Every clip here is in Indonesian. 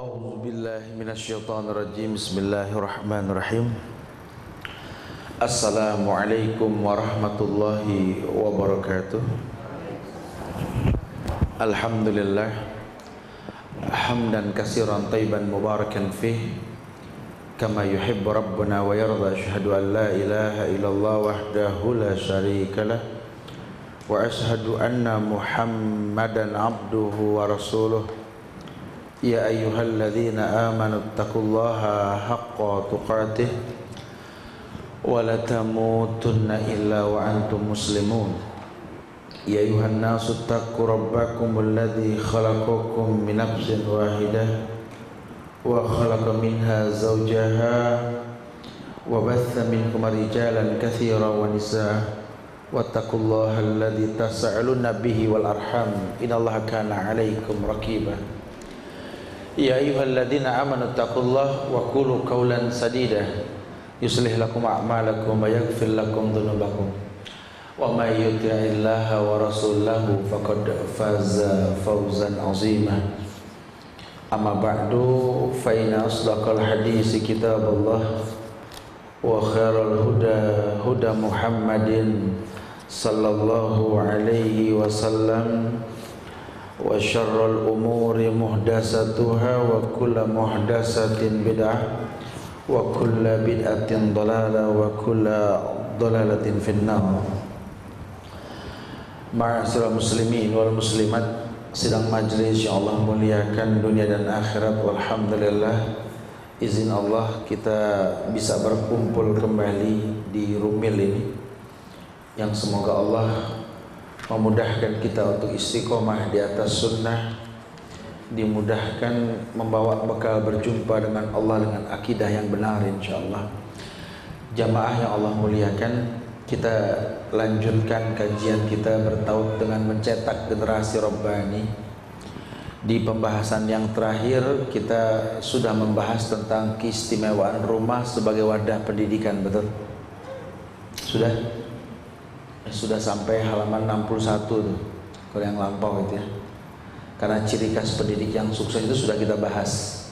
A'udzu billahi minasyaitonir rajim. Bismillahirrahmanirrahim. Assalamualaikum warahmatullahi wabarakatuh. Alhamdulillah hamdan katsiran thayyiban mubarakan fih kama yuhibbu rabbuna wa yarda. Asyhadu an la ilaha illallah wahdahu la syarikalah wa asyhadu anna Muhammadan abduhu wa rasuluh. Ya ayyuhalladzina amanu taqullaha haqqa tuqatih wa la tamutunna illa wa antum muslimun. Ya ayyuhan nasu taqu rabbakumul ladzi khalaqakum min nafsin wahidah wa khalaqa minha zawjaha wa batha minkum rijalan katsiran wa nisaa wattaqullaha alladzi tas'aluna bihi wal arham innallaha kana 'alaikum raqiba. Ya ayyuhalladzina amanu taqullaha wa qulu qawlan sadida yuslih lakum a'malakum wa yaghfir lakum dhunubakum wa may yuti'illaha wa rasulahu faqad faza fawzan 'azima. Amma ba'du fa inna asdaqal hadisi kitabullah wa khairal huda huda Muhammadin sallallahu alaihi wasallam wa syarrul umuri muhdasatuha wa kullu muhdasatin bid'ah wa kullu bid'atin dhalalah wa kullu dhalalatin finnar. Ma'asyiral muslimin wal muslimat, sidang majlis yang Allah muliakan dunia dan akhirat. Alhamdulillah, izin Allah kita bisa berkumpul kembali di Rumil ini, yang semoga Allah memudahkan kita untuk istiqomah di atas sunnah, dimudahkan membawa bekal berjumpa dengan Allah dengan akidah yang benar insyaallah. Jamaah yang Allah muliakan, kita lanjutkan kajian kita bertaut dengan mencetak generasi Rabbani. Di pembahasan yang terakhir kita sudah membahas tentang keistimewaan rumah sebagai wadah pendidikan, betul? Sudah? Sudah sampai halaman 61 tuh, kalau yang lampau itu ya. Karena ciri khas pendidik yang sukses itu sudah kita bahas.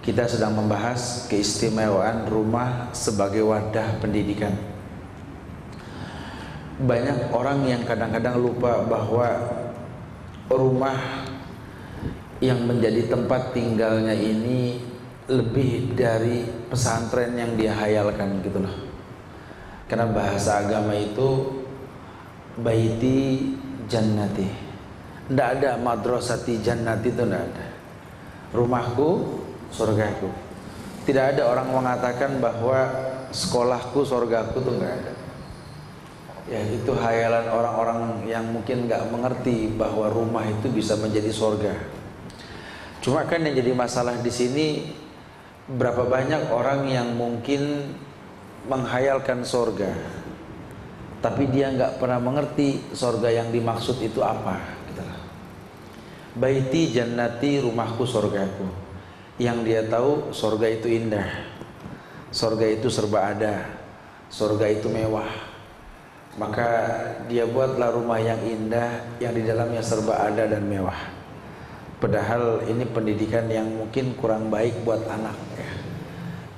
Kita sedang membahas keistimewaan rumah sebagai wadah pendidikan. Banyak orang yang kadang-kadang lupa bahwa rumah yang menjadi tempat tinggalnya ini lebih dari pesantren yang dia hayalkan gitu loh. Karena bahasa agama itu baiti jannati, tidak ada madrasati jannati, itu tidak ada. Rumahku surgaku. Tidak ada orang mengatakan bahwa sekolahku surgaku, itu tidak ada. Ya, itu hayalan orang-orang yang mungkin nggak mengerti bahwa rumah itu bisa menjadi surga. Cuma kan yang jadi masalah di sini, berapa banyak orang yang mungkin menghayalkan surga, tapi dia nggak pernah mengerti surga yang dimaksud itu apa gitu. Baiti jannati, rumahku surgaku. Yang dia tahu surga itu indah, surga itu serba ada, surga itu mewah. Maka dia buatlah rumah yang indah, yang di dalamnya serba ada dan mewah. Padahal ini pendidikan yang mungkin kurang baik buat anak ya.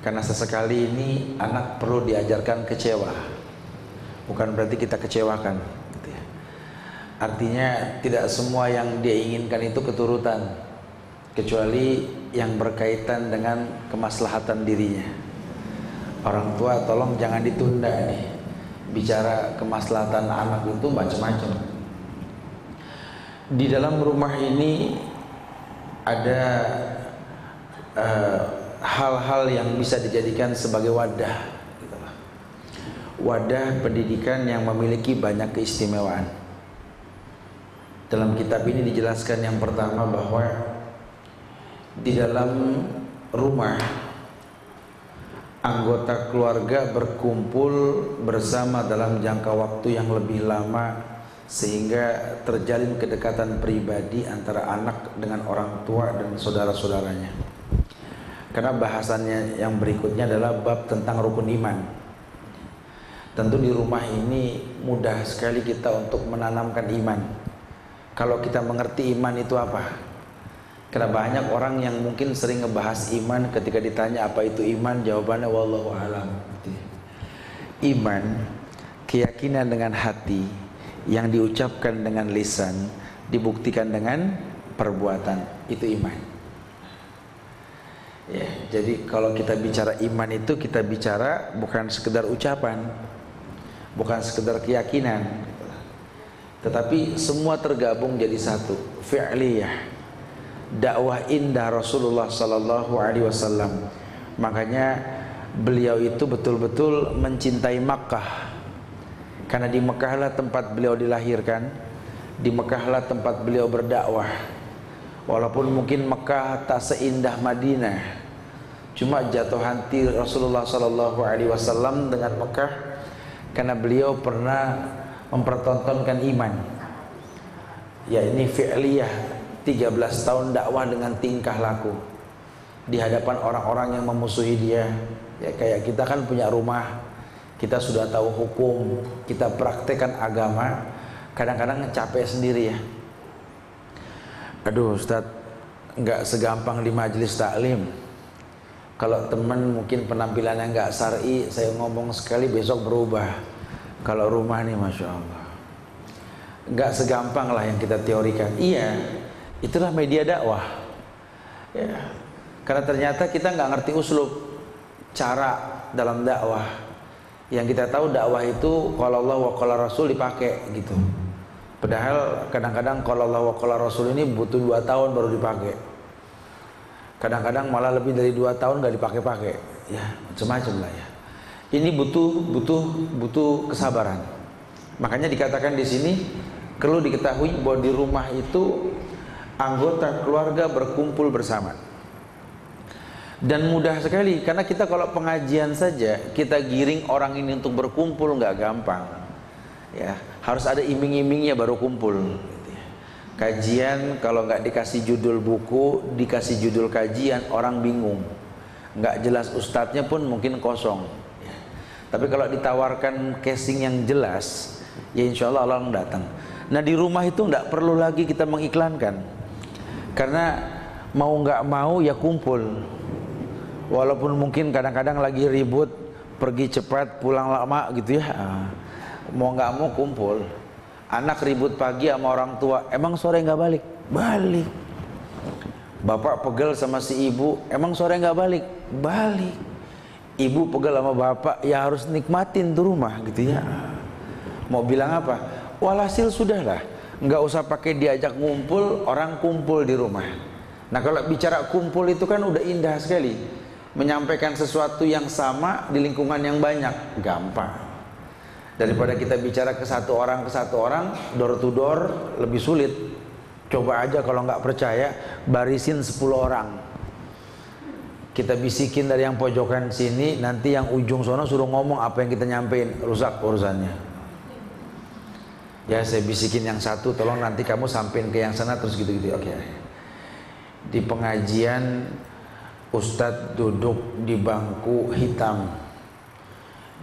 Karena sesekali ini anak perlu diajarkan kecewa. Bukan berarti kita kecewakan gitu ya. Artinya tidak semua yang dia inginkan itu keturutan, kecuali yang berkaitan dengan kemaslahatan dirinya. Orang tua tolong jangan ditunda nih, bicara kemaslahatan anak itu macam-macam. Di dalam rumah ini ada hal-hal yang bisa dijadikan sebagai wadah, wadah pendidikan yang memiliki banyak keistimewaan. Dalam kitab ini dijelaskan yang pertama bahwa di dalam rumah anggota keluarga berkumpul bersama dalam jangka waktu yang lebih lama, sehingga terjalin kedekatan pribadi antara anak dengan orang tua dan saudara-saudaranya. Karena bahasannya yang berikutnya adalah bab tentang rukun iman. Tentu di rumah ini mudah sekali kita untuk menanamkan iman. Kalau kita mengerti iman itu apa, Karena banyak orang yang mungkin sering ngebahas iman, ketika ditanya apa itu iman, jawabannya wallahu alam. Iman, keyakinan dengan hati yang diucapkan dengan lisan, dibuktikan dengan perbuatan, itu iman. Ya, jadi kalau kita bicara iman itu kita bicara bukan sekedar ucapan, bukan sekedar keyakinan, tetapi semua tergabung jadi satu, fi'liyah. Dakwah indah Rasulullah sallallahu alaihi wasallam. Makanya beliau itu betul-betul mencintai Makkah. Karena di Mekkahlah tempat beliau dilahirkan, di Mekkahlah tempat beliau berdakwah. Walaupun mungkin Mekkah tak seindah Madinah, cuma jatuh hati Rasulullah sallallahu alaihi wasallam dengan Mekkah karena beliau pernah mempertontonkan iman. Ya, ini fi'liyah. 13 tahun dakwah dengan tingkah laku di hadapan orang-orang yang memusuhi dia. Ya, kayak kita kan punya rumah, kita sudah tahu hukum, kita praktekkan agama, kadang-kadang capek sendiri ya. Aduh Ustadz, nggak segampang di majelis taklim. Kalau teman mungkin penampilannya nggak syar'i, saya ngomong sekali besok berubah. Kalau rumah nih Masya Allah, nggak segampang lah yang kita teorikan. Iya, itulah media dakwah ya. Karena ternyata kita nggak ngerti uslub, cara dalam dakwah. Yang kita tahu dakwah itu qala Allah wa qala Rasul dipakai gitu. Padahal kadang-kadang qala Allah wa qala Rasul ini butuh 2 tahun baru dipakai. Kadang-kadang malah lebih dari 2 tahun nggak dipakai-pakai. Ya, macam-macam lah ya. Ini butuh kesabaran. Makanya dikatakan di sini perlu diketahui bahwa di rumah itu anggota keluarga berkumpul bersama. Dan mudah sekali, karena kita kalau pengajian saja kita giring orang ini untuk berkumpul nggak gampang. Ya, harus ada iming-imingnya baru kumpul. Kajian kalau nggak dikasih judul buku, dikasih judul kajian, orang bingung. Nggak jelas ustadznya pun mungkin kosong. Ya. Tapi kalau ditawarkan casing yang jelas, ya insya Allah orang datang. Nah di rumah itu nggak perlu lagi kita mengiklankan. Karena mau nggak mau ya kumpul. Walaupun mungkin kadang-kadang lagi ribut, pergi cepat pulang lama gitu ya, mau nggak mau kumpul. Anak ribut pagi sama orang tua, emang sore nggak balik? Balik. Bapak pegel sama si ibu, emang sore nggak balik? Balik. Ibu pegel sama bapak, ya harus nikmatin tuh rumah gitu ya. Mau bilang apa? Walhasil sudahlah, nggak usah pakai diajak ngumpul, orang kumpul di rumah. Nah kalau bicara kumpul itu kan udah indah sekali. Menyampaikan sesuatu yang sama di lingkungan yang banyak, gampang. Daripada kita bicara ke satu orang, door to door, lebih sulit. Coba aja kalau nggak percaya, barisin 10 orang. Kita bisikin dari yang pojokan sini, nanti yang ujung sono suruh ngomong apa yang kita nyampein, rusak urusannya. Ya saya bisikin yang satu, tolong nanti kamu sampein ke yang sana terus gitu-gitu. Oke. Di pengajian Ustadz duduk di bangku hitam,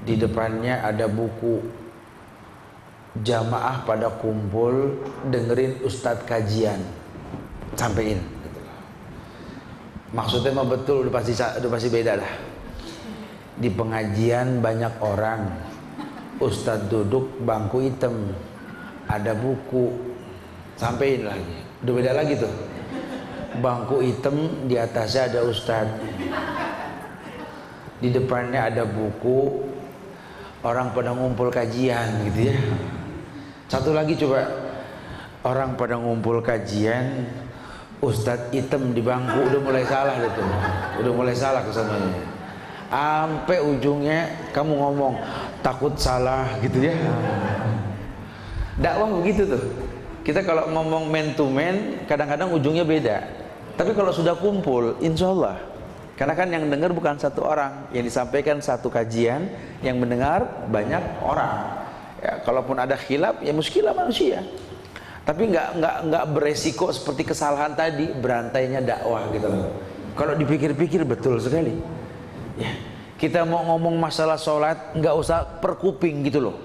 di depannya ada buku. Jamaah pada kumpul dengerin Ustadz kajian, sampein. Maksudnya mah betul, udah pasti beda lah. Di pengajian banyak orang, Ustadz duduk bangku hitam, ada buku, sampein lagi, udah beda lagi tuh. Bangku hitam, di atasnya ada ustadz, di depannya ada buku, orang pada ngumpul kajian gitu ya. Satu lagi coba, orang pada ngumpul kajian, ustadz hitam di bangku, udah mulai salah gitu, udah mulai salah kesananya. Sampai ujungnya kamu ngomong takut salah gitu ya. Dakwah begitu tuh. Kita kalau ngomong man to man, kadang-kadang ujungnya beda. Tapi kalau sudah kumpul, insya Allah. Karena kan yang dengar bukan satu orang, yang disampaikan satu kajian, yang mendengar banyak orang. Ya, kalaupun ada khilaf, ya muskilah manusia. Tapi nggak beresiko seperti kesalahan tadi, berantainya dakwah gitu loh. Kalau dipikir-pikir betul sekali. Ya, kita mau ngomong masalah sholat, nggak usah per kuping gitu loh.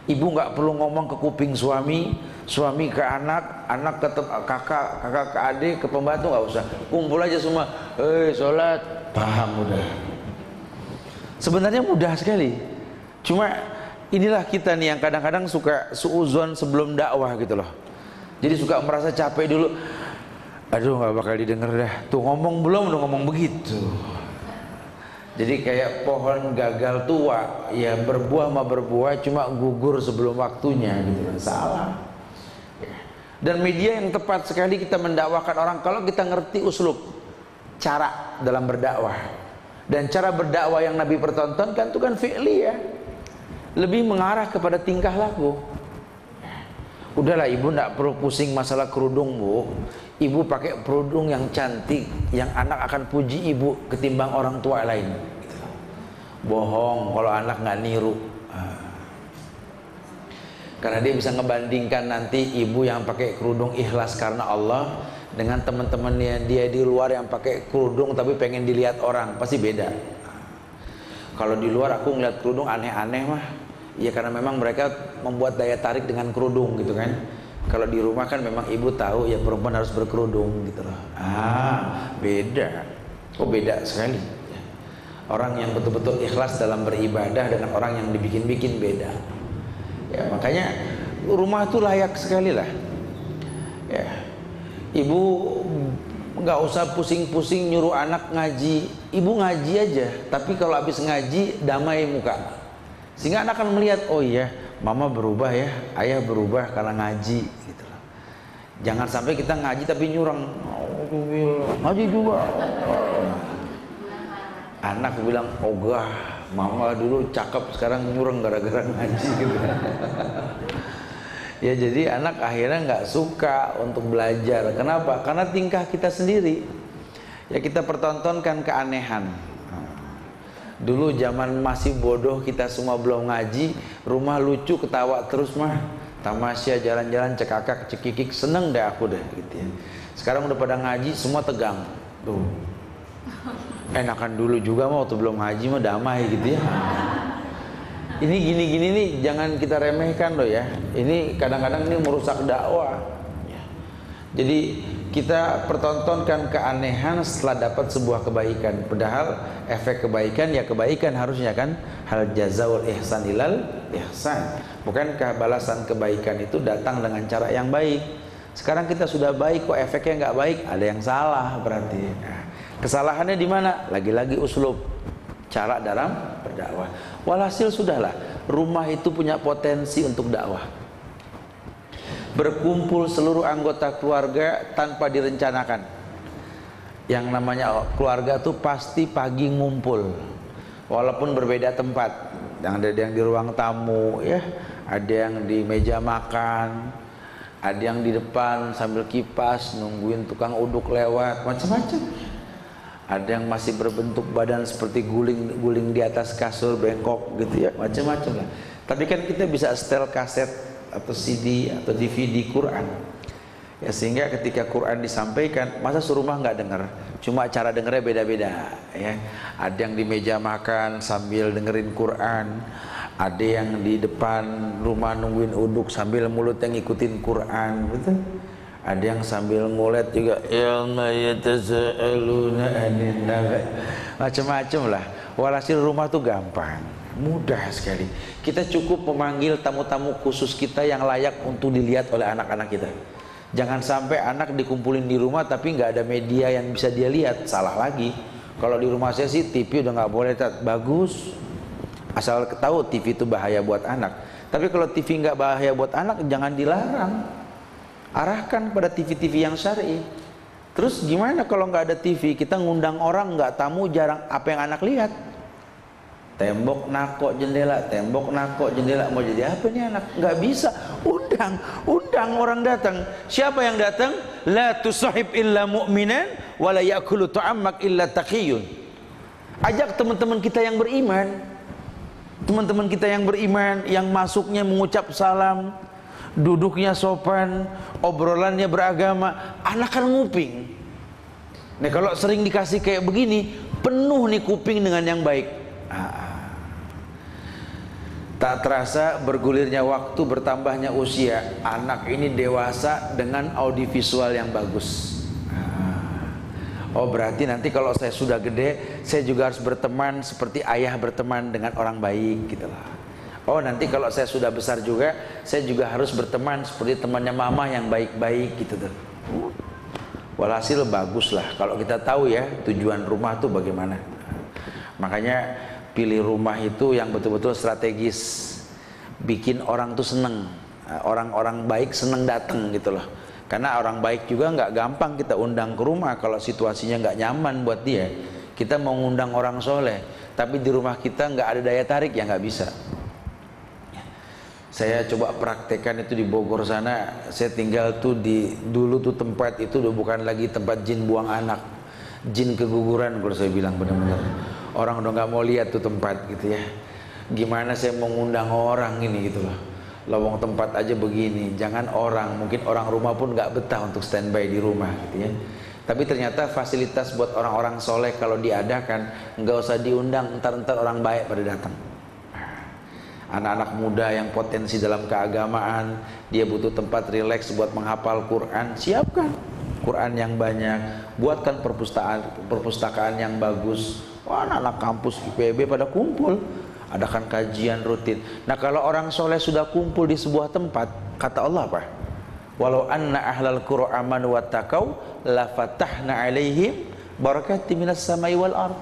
Ibu nggak perlu ngomong ke kuping suami, Suami ke anak, anak ke kakak, kakak ke adik, ke pembantu, nggak usah. Kumpul aja semua. Sholat, paham udah. Sebenarnya mudah sekali. Cuma inilah kita nih yang kadang-kadang suka suuzon sebelum dakwah gitu loh. Jadi suka merasa capek dulu. Aduh, nggak bakal didengar dah. Tuh ngomong belum, udah ngomong begitu. Jadi kayak pohon gagal tua, ya berbuah mah berbuah, cuma gugur sebelum waktunya gitu. Salah. Dan media yang tepat sekali kita mendakwakan orang kalau kita ngerti uslub, cara dalam berdakwah. Dan cara berdakwah yang Nabi pertontonkan itu kan fi'li ya, lebih mengarah kepada tingkah laku. Udahlah ibu ndak perlu pusing masalah kerudung bu. Ibu pakai kerudung yang cantik, yang anak akan puji ibu ketimbang orang tua lain. Bohong kalau anak nggak niru. Karena dia bisa ngebandingkan nanti ibu yang pakai kerudung ikhlas karena Allah dengan teman-temannya dia di luar yang pakai kerudung tapi pengen dilihat orang, pasti beda. Kalau di luar aku ngeliat kerudung aneh-aneh mah, ya karena memang mereka membuat daya tarik dengan kerudung gitu kan. Kalau di rumah kan memang ibu tahu ya perempuan harus berkerudung gitu loh. Beda. Oh beda sekali. Orang yang betul-betul ikhlas dalam beribadah dengan orang yang dibikin-bikin beda. Ya makanya rumah itu layak sekali lah. Ya, ibu nggak usah pusing-pusing nyuruh anak ngaji. Ibu ngaji aja. Tapi kalau habis ngaji damai muka. Sehingga anak akan melihat, oh iya, mama berubah ya, ayah berubah karena ngaji gitu loh. Jangan sampai kita ngaji tapi nyurang. Ngaji juga. Anak bilang, ogah, mama dulu cakep sekarang nyurang gara-gara ngaji gitu. Ya jadi anak akhirnya nggak suka untuk belajar. Kenapa? Karena tingkah kita sendiri. Ya kita pertontonkan keanehan. Dulu zaman masih bodoh kita semua belum ngaji, rumah lucu ketawa terus mah, tamasya jalan-jalan cekakak cekikik seneng deh aku deh gitu ya. Sekarang udah pada ngaji semua tegang. Tuh. Enakan dulu juga mah waktu belum ngaji mah damai gitu ya. Ini gini-gini nih jangan kita remehkan loh ya. Ini kadang-kadang ini merusak dakwah. Jadi kita pertontonkan keanehan setelah dapat sebuah kebaikan. Padahal efek kebaikan ya kebaikan harusnya kan. Hal jazaul ihsan ilal ihsan. Bukankah balasan kebaikan itu datang dengan cara yang baik? Sekarang kita sudah baik kok efeknya nggak baik, ada yang salah berarti. Nah, kesalahannya di mana? Lagi-lagi uslub, cara dalam berdakwah. Walhasil sudahlah, rumah itu punya potensi untuk dakwah. Berkumpul seluruh anggota keluarga tanpa direncanakan. Yang namanya keluarga tuh pasti pagi ngumpul, walaupun berbeda tempat. Ada yang di ruang tamu, ya, ada yang di meja makan, ada yang di depan sambil kipas nungguin tukang uduk lewat, macam-macam. Ada yang masih berbentuk badan seperti guling di atas kasur bengkok gitu ya, macam-macam lah. Tapi kan kita bisa setel kaset atau CD atau DVD Quran ya, sehingga ketika Quran disampaikan masa serumah nggak dengar, cuma cara dengarnya beda-beda ya. Ada yang di meja makan sambil dengerin Quran, ada yang di depan rumah nungguin uduk sambil mulutnya ngikutin Quran, betul. Ada yang sambil ngulet juga, ya yatasaaluna anin nabi, macam-macam lah. Walhasil rumah tuh gampang, mudah sekali. Kita cukup memanggil tamu-tamu khusus kita yang layak untuk dilihat oleh anak-anak kita. Jangan sampai anak dikumpulin di rumah tapi nggak ada media yang bisa dia lihat, salah lagi. Kalau di rumah saya sih TV udah nggak boleh, bagus. Asal tahu TV itu bahaya buat anak. Tapi kalau TV nggak bahaya buat anak, jangan dilarang. Arahkan pada TV-TV yang syar'i. Terus gimana kalau nggak ada TV? Kita ngundang orang nggak tamu, jarang apa yang anak lihat? Tembok nakok jendela, tembok nakok jendela. Mau jadi apa nih anak? Nggak bisa. Undang orang datang. Siapa yang datang? La tusahib illa mu'minan wa la ya'kulu ta'ammak illa taqiyun. Ajak teman-teman kita yang beriman. Teman-teman kita yang beriman, yang masuknya mengucap salam, duduknya sopan, obrolannya beragama, anak kan nguping. Nah kalau sering dikasih kayak begini, penuh nih kuping dengan yang baik. Tak terasa bergulirnya waktu, bertambahnya usia, anak ini dewasa dengan audiovisual yang bagus. Oh berarti nanti kalau saya sudah gede, saya juga harus berteman seperti ayah berteman dengan orang baik gitu lah. Oh nanti kalau saya sudah besar juga, saya juga harus berteman seperti temannya mama yang baik-baik gitu tuh. Walhasil bagus lah kalau kita tahu ya tujuan rumah tuh bagaimana. Makanya pilih rumah itu yang betul-betul strategis, bikin orang tuh seneng, orang-orang baik seneng datang gitu loh. Karena orang baik juga nggak gampang kita undang ke rumah kalau situasinya nggak nyaman buat dia. Kita mau ngundang orang soleh, tapi di rumah kita nggak ada daya tarik ya nggak bisa. Saya coba praktekkan itu di Bogor sana. Saya tinggal tuh dulu tuh tempat itu udah bukan lagi tempat jin buang anak, jin keguguran kalau saya bilang benar-benar. Orang udah nggak mau lihat tuh tempat gitu ya. Gimana saya mau ngundang orang ini gitu loh. Lowong tempat aja begini, jangan orang, mungkin orang rumah pun nggak betah untuk standby di rumah gitu ya. Tapi ternyata fasilitas buat orang-orang soleh kalau diadakan nggak usah diundang, entar orang baik pada datang. Anak-anak muda yang potensi dalam keagamaan, dia butuh tempat rileks buat menghafal Quran, siapkan Quran yang banyak, buatkan perpustakaan yang bagus. Wah, anak-anak kampus IPB pada kumpul, adakan kajian rutin. Nah kalau orang soleh sudah kumpul di sebuah tempat, kata Allah apa? Walau anna ahlal qura amanu wattaqau la fatahna alaihim barakatim minas samai wal ard.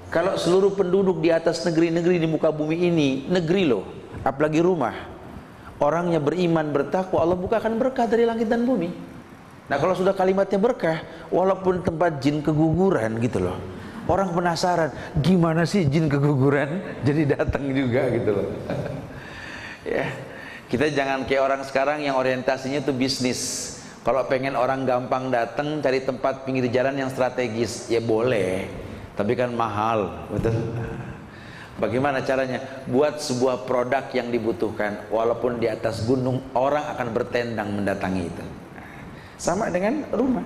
Kalau seluruh penduduk di atas negeri-negeri di muka bumi ini, negeri loh, apalagi rumah, orangnya beriman bertakwa, Allah bukakan berkah dari langit dan bumi. Nah kalau sudah kalimatnya berkah, walaupun tempat jin keguguran gitu loh, orang penasaran, gimana sih jin keguguran? Jadi datang juga gitu loh. Ya, kita jangan kayak orang sekarang yang orientasinya tuh bisnis. Kalau pengen orang gampang datang, cari tempat pinggir jalan yang strategis, ya boleh, tapi kan mahal, betul. Bagaimana caranya? Buat sebuah produk yang dibutuhkan, walaupun di atas gunung, orang akan bertendang mendatangi itu. Sama dengan rumah.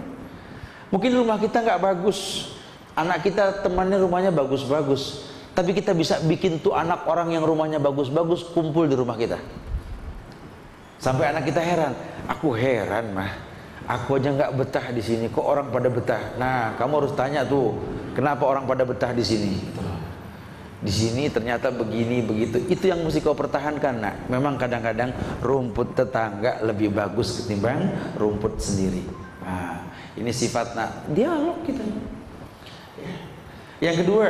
Mungkin rumah kita nggak bagus, anak kita temannya rumahnya bagus-bagus, tapi kita bisa bikin tuh anak orang yang rumahnya bagus-bagus kumpul di rumah kita. Sampai anak kita heran, aku heran mah, aku aja nggak betah di sini, kok orang pada betah. Nah, kamu harus tanya tuh, kenapa orang pada betah di sini? Di sini ternyata begini begitu. Itu yang mesti kau pertahankan. Nah, memang kadang-kadang rumput tetangga lebih bagus ketimbang rumput sendiri. Nah, ini sifat dialog kita. Yang kedua,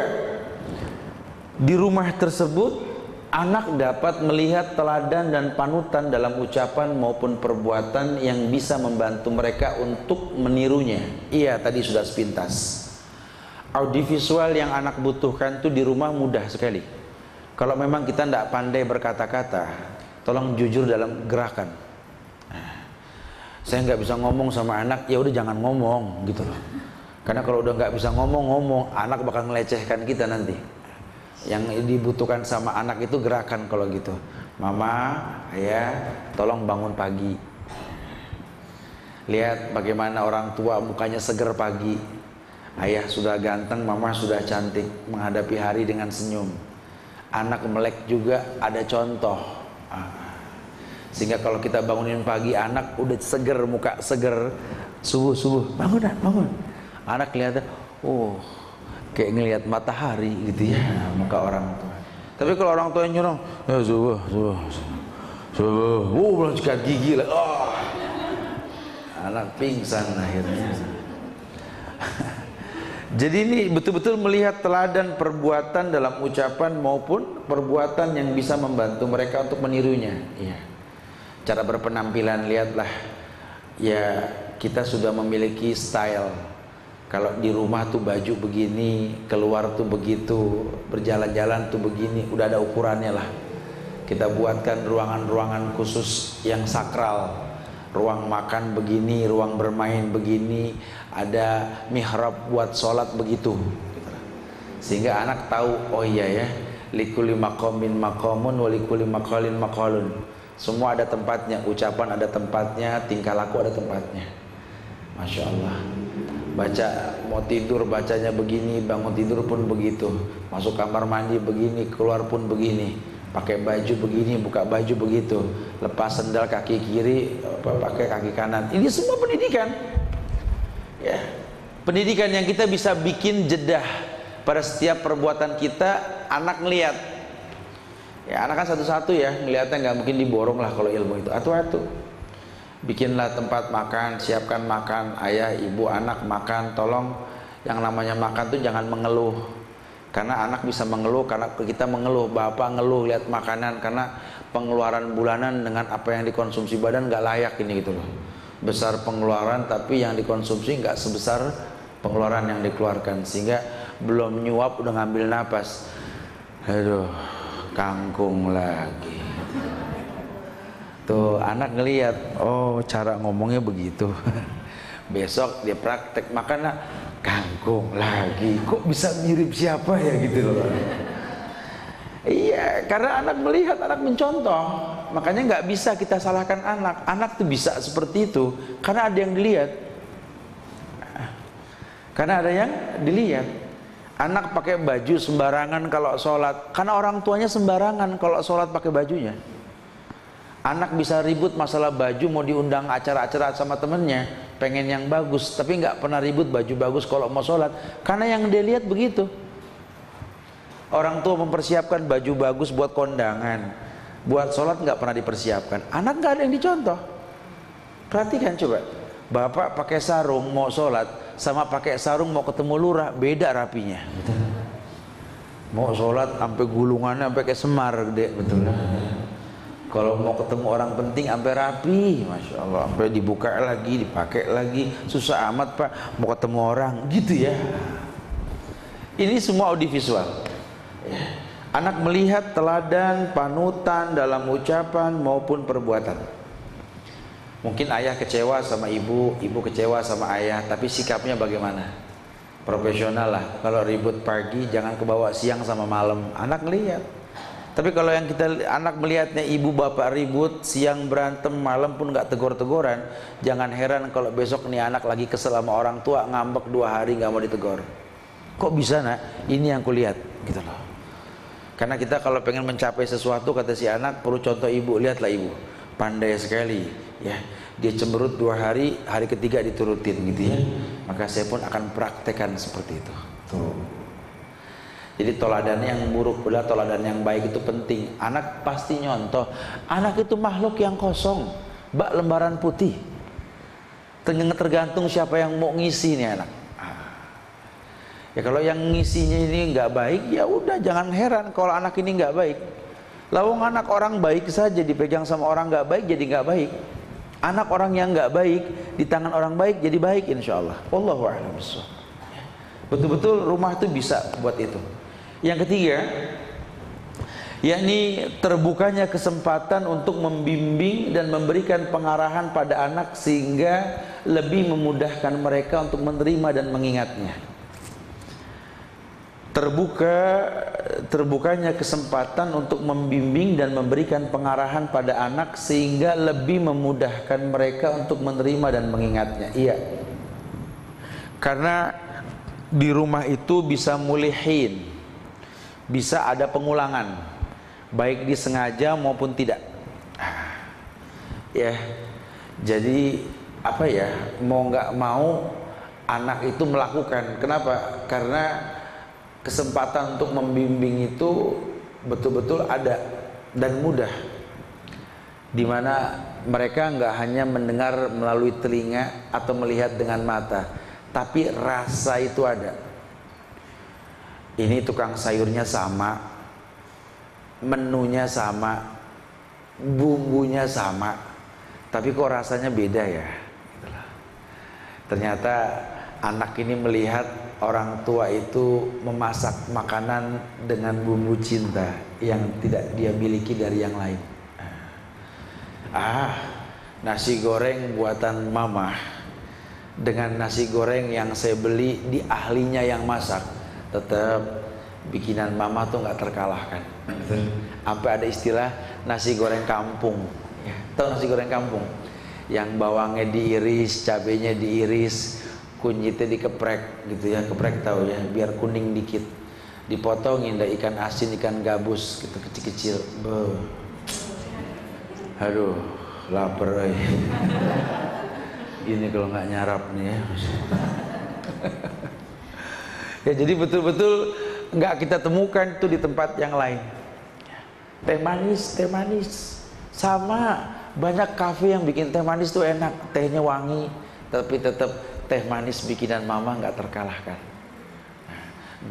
di rumah tersebut anak dapat melihat teladan dan panutan dalam ucapan maupun perbuatan yang bisa membantu mereka untuk menirunya. Iya, tadi sudah sepintas. Audiovisual yang anak butuhkan itu di rumah mudah sekali. Kalau memang kita tidak pandai berkata-kata, tolong jujur dalam gerakan. Saya nggak bisa ngomong sama anak, ya udah jangan ngomong gitu loh. Karena kalau udah nggak bisa ngomong, anak bakal melecehkan kita nanti. Yang dibutuhkan sama anak itu gerakan kalau gitu. Mama, ayah, tolong bangun pagi. Lihat bagaimana orang tua mukanya seger pagi. Ayah sudah ganteng, mama sudah cantik, menghadapi hari dengan senyum. Anak melek juga ada contoh. Sehingga kalau kita bangunin pagi, anak udah seger, muka seger, subuh, bangun. Anak kelihatan, oh, kayak ngelihat matahari gitu ya, muka orang tua. Tapi kalau orang tua yang nyuruh, ya subuh, belum sikat gigi lah, anak pingsan akhirnya. Jadi ini betul-betul melihat teladan perbuatan dalam ucapan maupun perbuatan yang bisa membantu mereka untuk menirunya. Iya. Cara berpenampilan, lihatlah, ya kita sudah memiliki style. Kalau di rumah tuh baju begini, keluar tuh begitu, berjalan-jalan tuh begini, udah ada ukurannya lah. Kita buatkan ruangan-ruangan khusus yang sakral. Ruang makan begini, ruang bermain begini, ada mihrab buat sholat begitu. Sehingga anak tahu, oh iya ya, likulli maqamin maqamun wa likulli maqalin maqalun. Semua ada tempatnya, ucapan ada tempatnya, tingkah laku ada tempatnya. Masya Allah. Baca, mau tidur bacanya begini, bangun tidur pun begitu, masuk kamar mandi begini, keluar pun begini. pakai baju begini, buka baju begitu, lepas sendal kaki kiri, pakai kaki kanan. Ini semua pendidikan. Ya, pendidikan yang kita bisa bikin jedah pada setiap perbuatan kita. Anak ngelihat, ya anak kan satu-satu ya, ngelihatnya nggak mungkin diborong lah kalau ilmu itu. Atu-atu, bikinlah tempat makan, siapkan makan, ayah, ibu, anak makan. Tolong yang namanya makan tuh jangan mengeluh, karena anak bisa mengeluh karena kita mengeluh. Bapak ngeluh lihat makanan karena pengeluaran bulanan dengan apa yang dikonsumsi badan nggak layak ini gitu loh. Besar pengeluaran tapi yang dikonsumsi nggak sebesar pengeluaran yang dikeluarkan, sehingga belum nyuap udah ngambil napas, aduh kangkung lagi. Tuh anak ngelihat, oh cara ngomongnya begitu. Besok dia praktek makannya kangkung lagi, kok bisa mirip siapa ya gitu loh. Iya, karena anak melihat, anak mencontoh. Makanya nggak bisa kita salahkan anak. Anak tuh bisa seperti itu karena ada yang dilihat. Karena ada yang dilihat. Anak pakai baju sembarangan kalau sholat karena orang tuanya sembarangan kalau sholat pakai bajunya. Anak bisa ribut masalah baju, mau diundang acara-acara sama temennya, pengen yang bagus, tapi nggak pernah ribut baju bagus kalau mau sholat, karena yang dia lihat begitu. Orang tua mempersiapkan baju bagus buat kondangan, buat sholat nggak pernah dipersiapkan. Anak nggak ada yang dicontoh. Perhatikan coba, bapak pakai sarung mau sholat, sama pakai sarung mau ketemu lurah, beda rapinya. Mau sholat sampai gulungannya sampai kayak Semar gede, betul. Kalau mau ketemu orang penting sampai rapi, masya Allah, sampai dibuka lagi, dipakai lagi, susah amat pak, mau ketemu orang, gitu ya. Ini semua audiovisual. Ya. Anak melihat teladan, panutan dalam ucapan maupun perbuatan. Mungkin ayah kecewa sama ibu, ibu kecewa sama ayah, tapi sikapnya bagaimana? Profesional lah. Kalau ribut pagi, jangan kebawa siang sama malam. Anak melihat. Tapi kalau yang kita anak melihatnya ibu bapak ribut, siang berantem, malam pun nggak tegur-teguran, jangan heran kalau besok nih anak lagi kesel sama orang tua, ngambek 2 hari nggak mau ditegur. Kok bisa nak? Ini yang kulihat, gitu loh. Karena kita kalau pengen mencapai sesuatu, kata si anak, perlu contoh ibu. Lihatlah ibu, pandai sekali, ya. Dia cemberut 2 hari, hari ketiga diturutin, gitu ya. Maka saya pun akan praktekkan seperti itu. Tuh. Jadi toladan yang buruk pula toladan yang baik itu penting. Anak pasti nyontoh. Anak itu makhluk yang kosong, bak lembaran putih. Tergantung siapa yang mau ngisi nih anak. Ya kalau yang ngisinya ini nggak baik, ya udah jangan heran kalau anak ini nggak baik. Lawang anak orang baik saja dipegang sama orang nggak baik jadi nggak baik. Anak orang yang nggak baik di tangan orang baik jadi baik insya Allah. Wallahu a'lam bishawab. Betul-betul rumah itu bisa buat itu. Yang ketiga, yakni terbukanya kesempatan untuk membimbing dan memberikan pengarahan pada anak sehingga lebih memudahkan mereka untuk menerima dan mengingatnya. Terbukanya kesempatan untuk membimbing dan memberikan pengarahan pada anak sehingga lebih memudahkan mereka untuk menerima dan mengingatnya. Iya. Karena di rumah itu bisa mulihin, bisa ada pengulangan, baik disengaja maupun tidak. Ya, jadi apa ya, mau nggak mau anak itu melakukan. Kenapa? Karena kesempatan untuk membimbing itu betul-betul ada dan mudah, dimana mereka nggak hanya mendengar melalui telinga atau melihat dengan mata, tapi rasa itu ada. Ini tukang sayurnya sama, menunya sama, bumbunya sama, tapi kok rasanya beda ya. Ternyata anak ini melihat orang tua itu memasak makanan dengan bumbu cinta yang tidak dia miliki dari yang lain. Nasi goreng buatan mama dengan nasi goreng yang saya beli di ahlinya yang masak, tetap bikinan mama tuh nggak terkalahkan. Sampai ada istilah nasi goreng kampung. Ya, tahu nasi goreng kampung? Yang bawangnya diiris, cabenya diiris, kunyitnya dikeprek gitu ya, keprek tahu ya, biar kuning dikit. dipotongin dah ikan asin, ikan gabus gitu kecil-kecil. Aduh, lapar. Ini kalau nggak nyarap nih ya. Ya jadi betul-betul nggak kita temukan tuh di tempat yang lain. Teh manis, sama banyak kafe yang bikin teh manis tuh enak, tehnya wangi, tapi tetap teh manis bikinan mama nggak terkalahkan.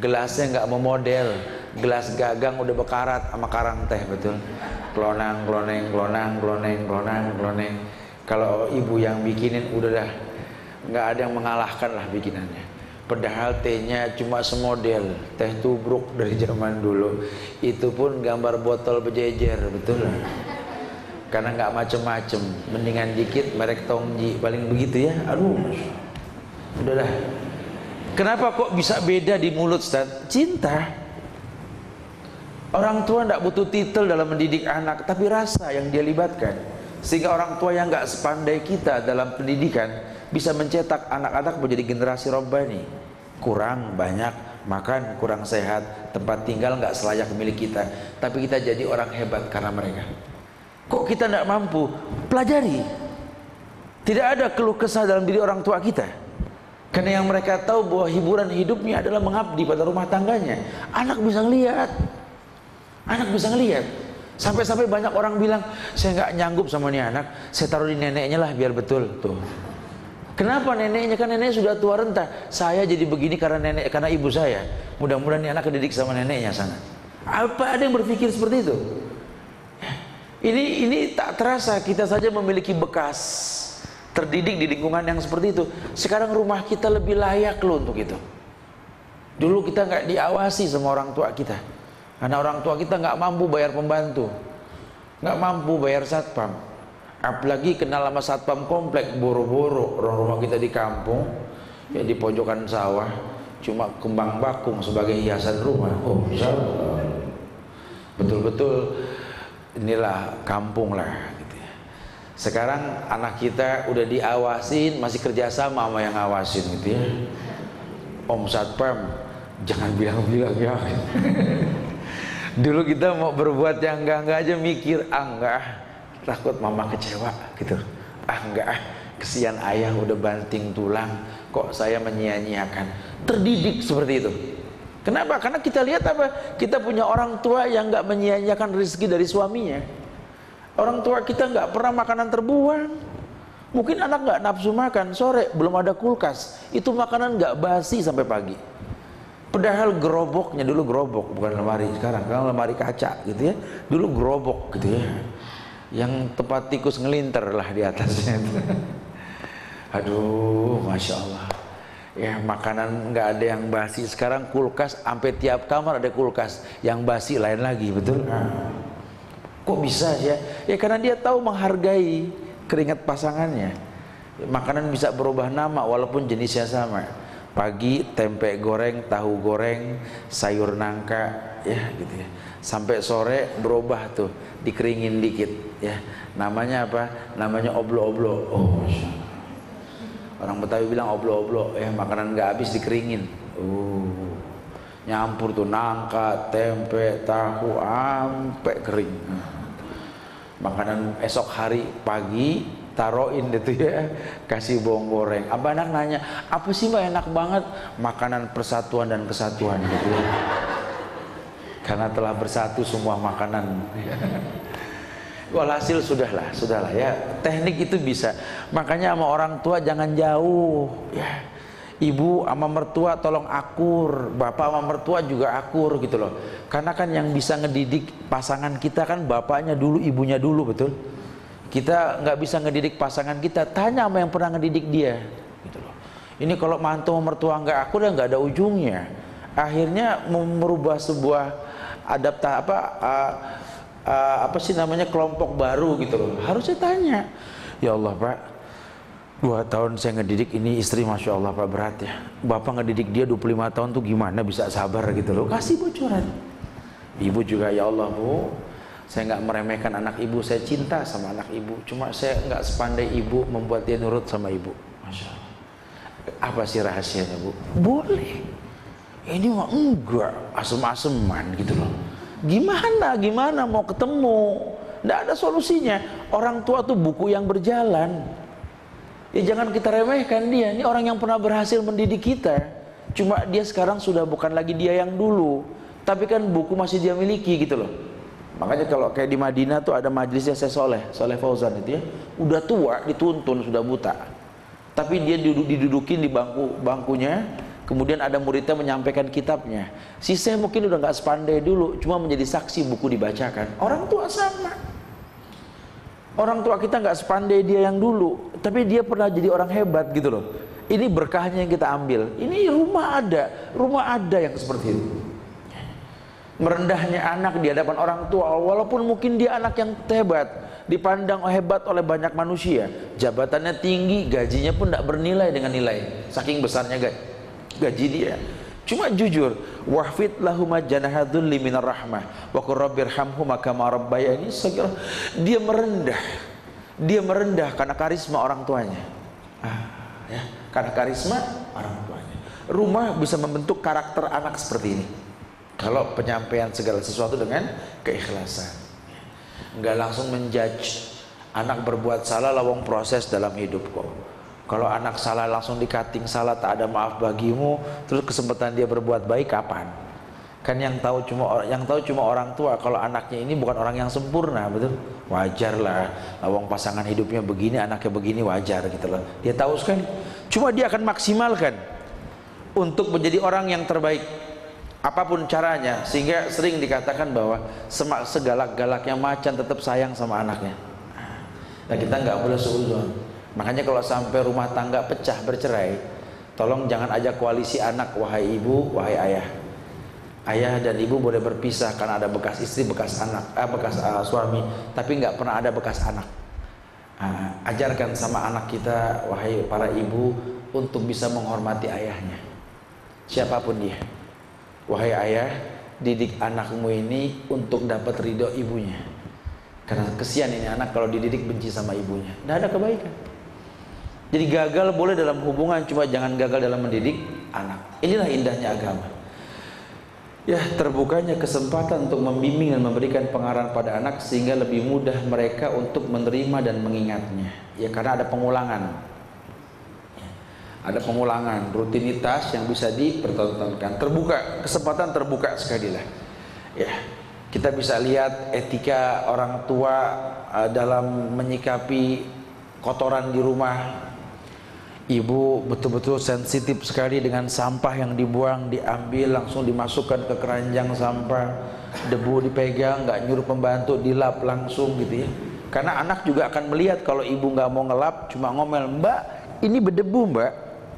Gelasnya nggak memodel, gelas gagang udah bekarat sama karang teh, betul. Klonang. Kalau ibu yang bikinin udah dah nggak ada yang mengalahkan lah bikinannya. Padahal tehnya cuma semodel, teh tubruk dari zaman dulu. Itu pun gambar botol berjejer, betul. Karena nggak macem-macem, mendingan dikit merek Tongji, paling begitu ya. Aduh, udah dah. Kenapa kok bisa beda di mulut, Ustaz? Cinta. Orang tua tidak butuh titel dalam mendidik anak, tapi rasa yang dia libatkan. Sehingga orang tua yang nggak sepandai kita dalam pendidikan bisa mencetak anak-anak menjadi generasi robbani. Kurang banyak makan, kurang sehat, tempat tinggal nggak selayak milik kita, tapi kita jadi orang hebat karena mereka. Kok kita tidak mampu? Pelajari. Tidak ada keluh kesah dalam diri orang tua kita. Karena yang mereka tahu bahwa hiburan hidupnya adalah mengabdi pada rumah tangganya. Anak bisa ngelihat. Sampai-sampai banyak orang bilang, saya nggak nyanggup sama nih anak, saya taruh di neneknya lah biar betul. Tuh. Kenapa neneknya? Kan neneknya sudah tua renta. Saya jadi begini karena ibu saya. Mudah-mudahan nih anak dididik sama neneknya sana. Apa ada yang berpikir seperti itu? Ini tak terasa kita saja memiliki bekas terdidik di lingkungan yang seperti itu. Sekarang rumah kita lebih layak loh untuk itu. Dulu kita nggak diawasi sama orang tua kita, karena orang tua kita nggak mampu bayar pembantu, nggak mampu bayar satpam, apalagi kenal sama satpam komplek. Boro-boro orang rumah kita di kampung, ya di pojokan sawah, cuma kembang bakung sebagai hiasan rumah. Oh, betul-betul inilah kampung lah. Sekarang anak kita udah diawasin, masih kerjasama sama yang ngawasin gitu ya. Om Satpam, jangan bilang-bilang ya. Dulu kita mau berbuat yang enggak aja mikir, enggak, takut mama kecewa gitu. Enggak, kesian ayah udah banting tulang, kok saya menyia-nyiakan. Terdidik seperti itu. Kenapa? Karena kita lihat apa? Kita punya orang tua yang enggak menyia-nyiakan rezeki dari suaminya. Orang tua kita nggak pernah makanan terbuang. Mungkin anak nggak nafsu makan, sore belum ada kulkas, itu makanan nggak basi sampai pagi. Padahal geroboknya dulu gerobok, bukan lemari sekarang, kan lemari kaca gitu ya. Dulu gerobok gitu ya, yang tempat tikus ngelinter lah di atasnya. Aduh, masya Allah. Ya makanan nggak ada yang basi. Sekarang kulkas, sampai tiap kamar ada kulkas. Yang basi lain lagi, betul? Kok bisa ya? Ya karena dia tahu menghargai keringat pasangannya. Makanan bisa berubah nama walaupun jenisnya sama. Pagi tempe goreng, tahu goreng, sayur nangka, ya gitu ya. Sampai sore berubah tuh, dikeringin dikit, ya. Namanya apa? Namanya oblo-oblo. Oh, orang Betawi bilang oblo-oblo, ya makanan nggak habis dikeringin. Nyampur tuh nangka, tempe, tahu, sampai kering. Makanan esok hari pagi taruhin itu ya, kasih bawang goreng. Abah anak nanya, apa sih mbak enak banget? Makanan persatuan dan kesatuan gitu ya. Karena telah bersatu semua makanan. Walhasil sudahlah ya. Teknik itu bisa. Makanya sama orang tua jangan jauh ya. Ibu sama mertua tolong akur, bapak sama mertua juga akur gitu loh. Karena kan yang bisa ngedidik pasangan kita kan bapaknya dulu, ibunya dulu, betul? Kita nggak bisa ngedidik pasangan kita, tanya sama yang pernah ngedidik dia gitu loh. Ini kalau mantu sama mertua nggak akur, ya nggak ada ujungnya. Akhirnya merubah sebuah apa sih namanya, kelompok baru gitu loh. Harusnya tanya, ya Allah Pak, 2 tahun saya ngedidik ini istri, masya Allah Pak, berat ya. Bapak ngedidik dia 25 tahun tuh gimana bisa sabar gitu loh. Kasih bocoran. Ibu juga, ya Allah Bu, saya nggak meremehkan anak ibu, saya cinta sama anak ibu. Cuma saya nggak sepandai ibu membuat dia nurut sama ibu. Masya Allah. Apa sih rahasianya Bu? Boleh. Ini mah enggak, asem-aseman gitu loh. Gimana mau ketemu? Nggak ada solusinya. Orang tua tuh buku yang berjalan. Ya jangan kita remehkan dia. Ini orang yang pernah berhasil mendidik kita. Cuma dia sekarang sudah bukan lagi dia yang dulu. Tapi kan buku masih dia miliki gitu loh. Makanya kalau kayak di Madinah tuh ada majelisnya Soleh Fauzan itu ya. Udah tua, dituntun, sudah buta. Tapi dia didudukin di bangkunya. Kemudian ada muridnya menyampaikan kitabnya. Si Syekh mungkin udah nggak sepandai dulu, cuma menjadi saksi buku dibacakan. Orang tua sama. Orang tua kita nggak sepandai dia yang dulu, tapi dia pernah jadi orang hebat gitu loh. Ini berkahnya yang kita ambil. Ini rumah ada yang seperti itu. Merendahnya anak di hadapan orang tua, walaupun mungkin dia anak yang hebat, dipandang hebat oleh banyak manusia, jabatannya tinggi, gajinya pun tidak bernilai dengan nilai, saking besarnya gaji dia. Cuma jujur, wahfid lahuma janahadzulli minar rahmah wa qur rabbirhamhuma kama rabbayani shaghira. Dia merendah karena karisma orang tuanya. Ya, karena karisma orang tuanya. Rumah bisa membentuk karakter anak seperti ini. Kalau penyampaian segala sesuatu dengan keikhlasan. Enggak langsung menjudge. Anak berbuat salah lawang proses dalam hidup kok. Kalau anak salah langsung dikating salah, tak ada maaf bagimu, terus kesempatan dia berbuat baik kapan? Kan yang tahu cuma orang tua. Kalau anaknya ini bukan orang yang sempurna, betul? Wajar lah, lawang pasangan hidupnya begini, anaknya begini, wajar gitu loh. Dia tahu sekali. Cuma dia akan maksimalkan untuk menjadi orang yang terbaik, apapun caranya. Sehingga sering dikatakan bahwa segalak-galaknya macan tetap sayang sama anaknya. Nah kita nggak boleh suudzon. Makanya kalau sampai rumah tangga pecah bercerai, tolong jangan ajak koalisi anak, wahai ibu, wahai ayah. Ayah dan ibu boleh berpisah karena ada bekas istri, bekas anak, bekas suami, tapi nggak pernah ada bekas anak. Ajarkan sama anak kita, wahai para ibu, untuk bisa menghormati ayahnya, siapapun dia. Wahai ayah, didik anakmu ini untuk dapat ridho ibunya. Karena kesian ini anak kalau dididik benci sama ibunya, tidak ada kebaikan. Jadi gagal boleh dalam hubungan, cuma jangan gagal dalam mendidik anak. Inilah indahnya agama. Ya, terbukanya kesempatan untuk membimbing dan memberikan pengarahan pada anak sehingga lebih mudah mereka untuk menerima dan mengingatnya. Ya, karena ada pengulangan. Ada pengulangan, rutinitas yang bisa dipertontonkan. Kesempatan terbuka sekali lah. Ya, kita bisa lihat etika orang tua dalam menyikapi kotoran di rumah. Ibu betul-betul sensitif sekali dengan sampah yang dibuang, diambil langsung dimasukkan ke keranjang sampah, debu dipegang, nggak nyuruh pembantu dilap langsung gitu ya. Karena anak juga akan melihat kalau ibu nggak mau ngelap, cuma ngomel, "Mbak, ini berdebu mbak,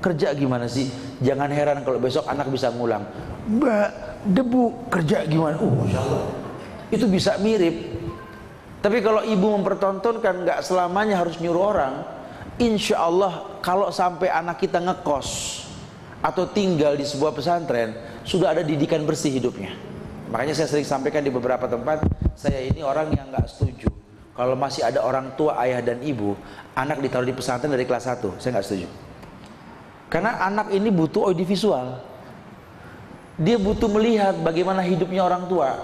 kerja gimana sih?" Jangan heran kalau besok anak bisa ngulang, "Mbak, debu, kerja gimana?" Masya Allah, itu bisa mirip. Tapi kalau ibu mempertontonkan, nggak selamanya harus nyuruh orang. Insya Allah kalau sampai anak kita ngekos atau tinggal di sebuah pesantren, sudah ada didikan bersih hidupnya. Makanya saya sering sampaikan di beberapa tempat, saya ini orang yang nggak setuju kalau masih ada orang tua, ayah dan ibu, anak ditaruh di pesantren dari kelas 1. Saya nggak setuju. Karena anak ini butuh audiovisual. Dia butuh melihat bagaimana hidupnya orang tua.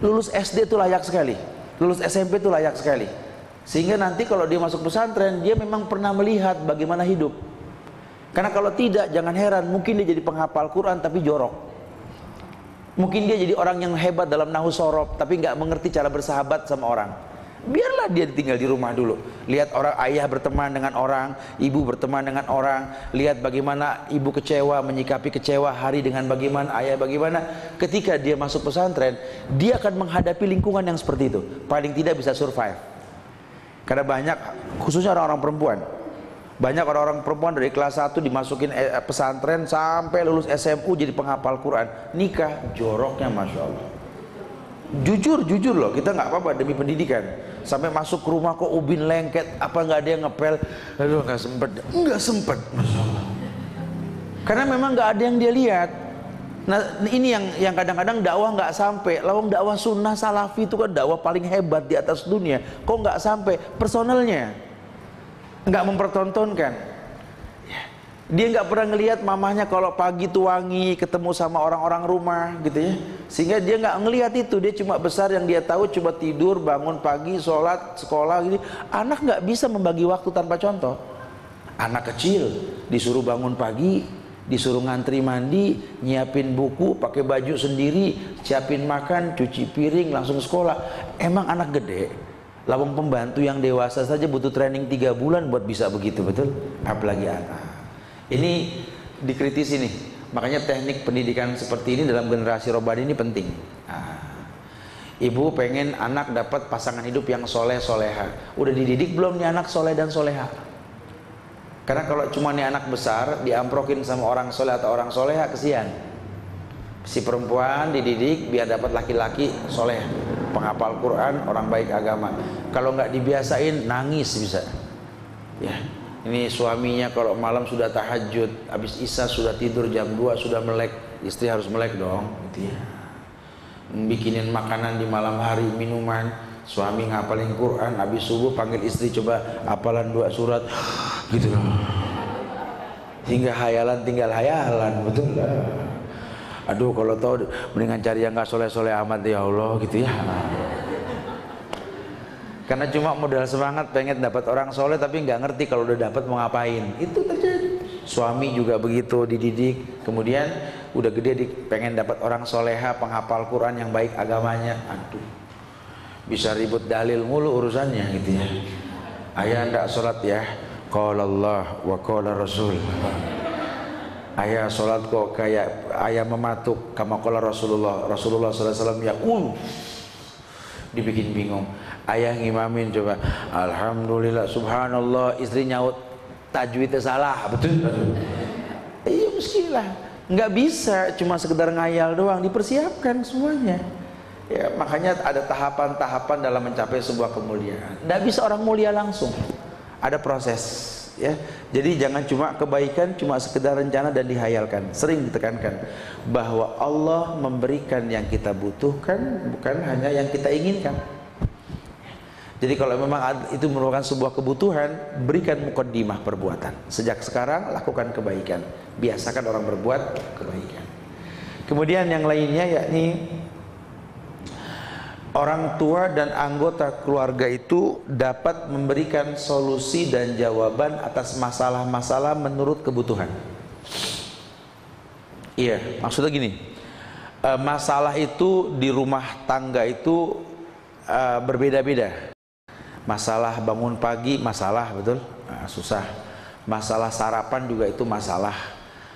Lulus SD itu layak sekali, lulus SMP itu layak sekali. Sehingga nanti kalau dia masuk pesantren, dia memang pernah melihat bagaimana hidup. Karena kalau tidak, jangan heran, mungkin dia jadi penghafal Quran tapi jorok. Mungkin dia jadi orang yang hebat dalam nahu sorob, tapi nggak mengerti cara bersahabat sama orang. Biarlah dia tinggal di rumah dulu. Lihat orang ayah berteman dengan orang, ibu berteman dengan orang. Lihat bagaimana ibu kecewa, menyikapi kecewa hari dengan bagaimana ayah bagaimana. Ketika dia masuk pesantren, dia akan menghadapi lingkungan yang seperti itu. Paling tidak bisa survive. Karena banyak, khususnya orang-orang perempuan, banyak orang-orang perempuan dari kelas 1 dimasukin pesantren sampai lulus SMU jadi penghafal Quran, nikah, joroknya Masya Allah. Jujur loh, kita nggak apa-apa demi pendidikan. Sampai masuk ke rumah kok ubin lengket, apa nggak ada yang ngepel, aduh nggak sempet, Masya Allah. Karena memang nggak ada yang dia lihat. Nah ini yang kadang-kadang dakwah nggak sampai. Lawang dakwah sunnah salafi itu kan dakwah paling hebat di atas dunia. Kok nggak sampai? Personalnya nggak mempertontonkan. Ya. Dia nggak pernah ngelihat mamahnya kalau pagi tuh wangi, ketemu sama orang-orang rumah gitu ya. Sehingga dia nggak ngelihat itu, dia cuma besar yang dia tahu cuma tidur, bangun pagi, sholat, sekolah gitu. Anak nggak bisa membagi waktu tanpa contoh. Anak kecil disuruh bangun pagi, disuruh ngantri mandi, nyiapin buku, pakai baju sendiri, siapin makan, cuci piring, langsung sekolah. Emang anak gede, lawang pembantu yang dewasa saja butuh training 3 bulan buat bisa begitu, betul? Apalagi anak. Ini dikritisi nih, makanya teknik pendidikan seperti ini dalam generasi Robani ini penting. Ibu pengen anak dapat pasangan hidup yang soleh soleha. Udah dididik belum nih anak soleh dan soleha? Karena kalau cuma nih anak besar diamprokin sama orang soleh atau orang soleha, kesian. Si perempuan dididik biar dapat laki-laki soleh, penghafal Quran, orang baik agama. Kalau nggak dibiasain nangis bisa. Ya. Ini suaminya kalau malam sudah tahajud, habis isya sudah tidur jam 2 sudah melek, istri harus melek dong, gitu ya. Bikinin makanan di malam hari, minuman, suami ngapalin Quran, habis subuh panggil istri coba hafalan 2 surat, gitu loh. Hingga hayalan tinggal hayalan, betul lah. Aduh kalau tahu mendingan cari yang nggak soleh-soleh amat ya Allah, gitu ya. Karena cuma modal semangat pengen dapat orang soleh tapi nggak ngerti kalau udah dapat mau ngapain. Itu terjadi. Suami juga begitu dididik, kemudian udah gede pengen dapat orang soleha, penghafal Quran yang baik agamanya. Aduh, bisa ribut dalil mulu urusannya gitu ya. Ayah ndak sholat ya, qala Allah wa qala Rasul. Ayah sholat kok kayak ayah mematuk, kama qala Rasulullah sallallahu alaihi wasallam ya dibikin bingung. Ayah ngimamin coba alhamdulillah subhanallah, istri nyaut tajwidnya salah, betul? Iya mestilah, nggak bisa cuma sekedar ngayal doang, dipersiapkan semuanya. Ya makanya ada tahapan-tahapan dalam mencapai sebuah kemuliaan. Nggak bisa orang mulia langsung, ada proses ya. Jadi jangan cuma kebaikan cuma sekedar rencana dan dihayalkan. Sering ditekankan bahwa Allah memberikan yang kita butuhkan, bukan hanya yang kita inginkan. Jadi kalau memang itu merupakan sebuah kebutuhan, berikan mukaddimah perbuatan. Sejak sekarang lakukan kebaikan, biasakan orang berbuat kebaikan. Kemudian yang lainnya yakni orang tua dan anggota keluarga itu dapat memberikan solusi dan jawaban atas masalah-masalah menurut kebutuhan. Iya, maksudnya gini, masalah itu di rumah tangga itu berbeda-beda. Masalah bangun pagi masalah, betul? Nah, susah. Masalah sarapan juga itu masalah.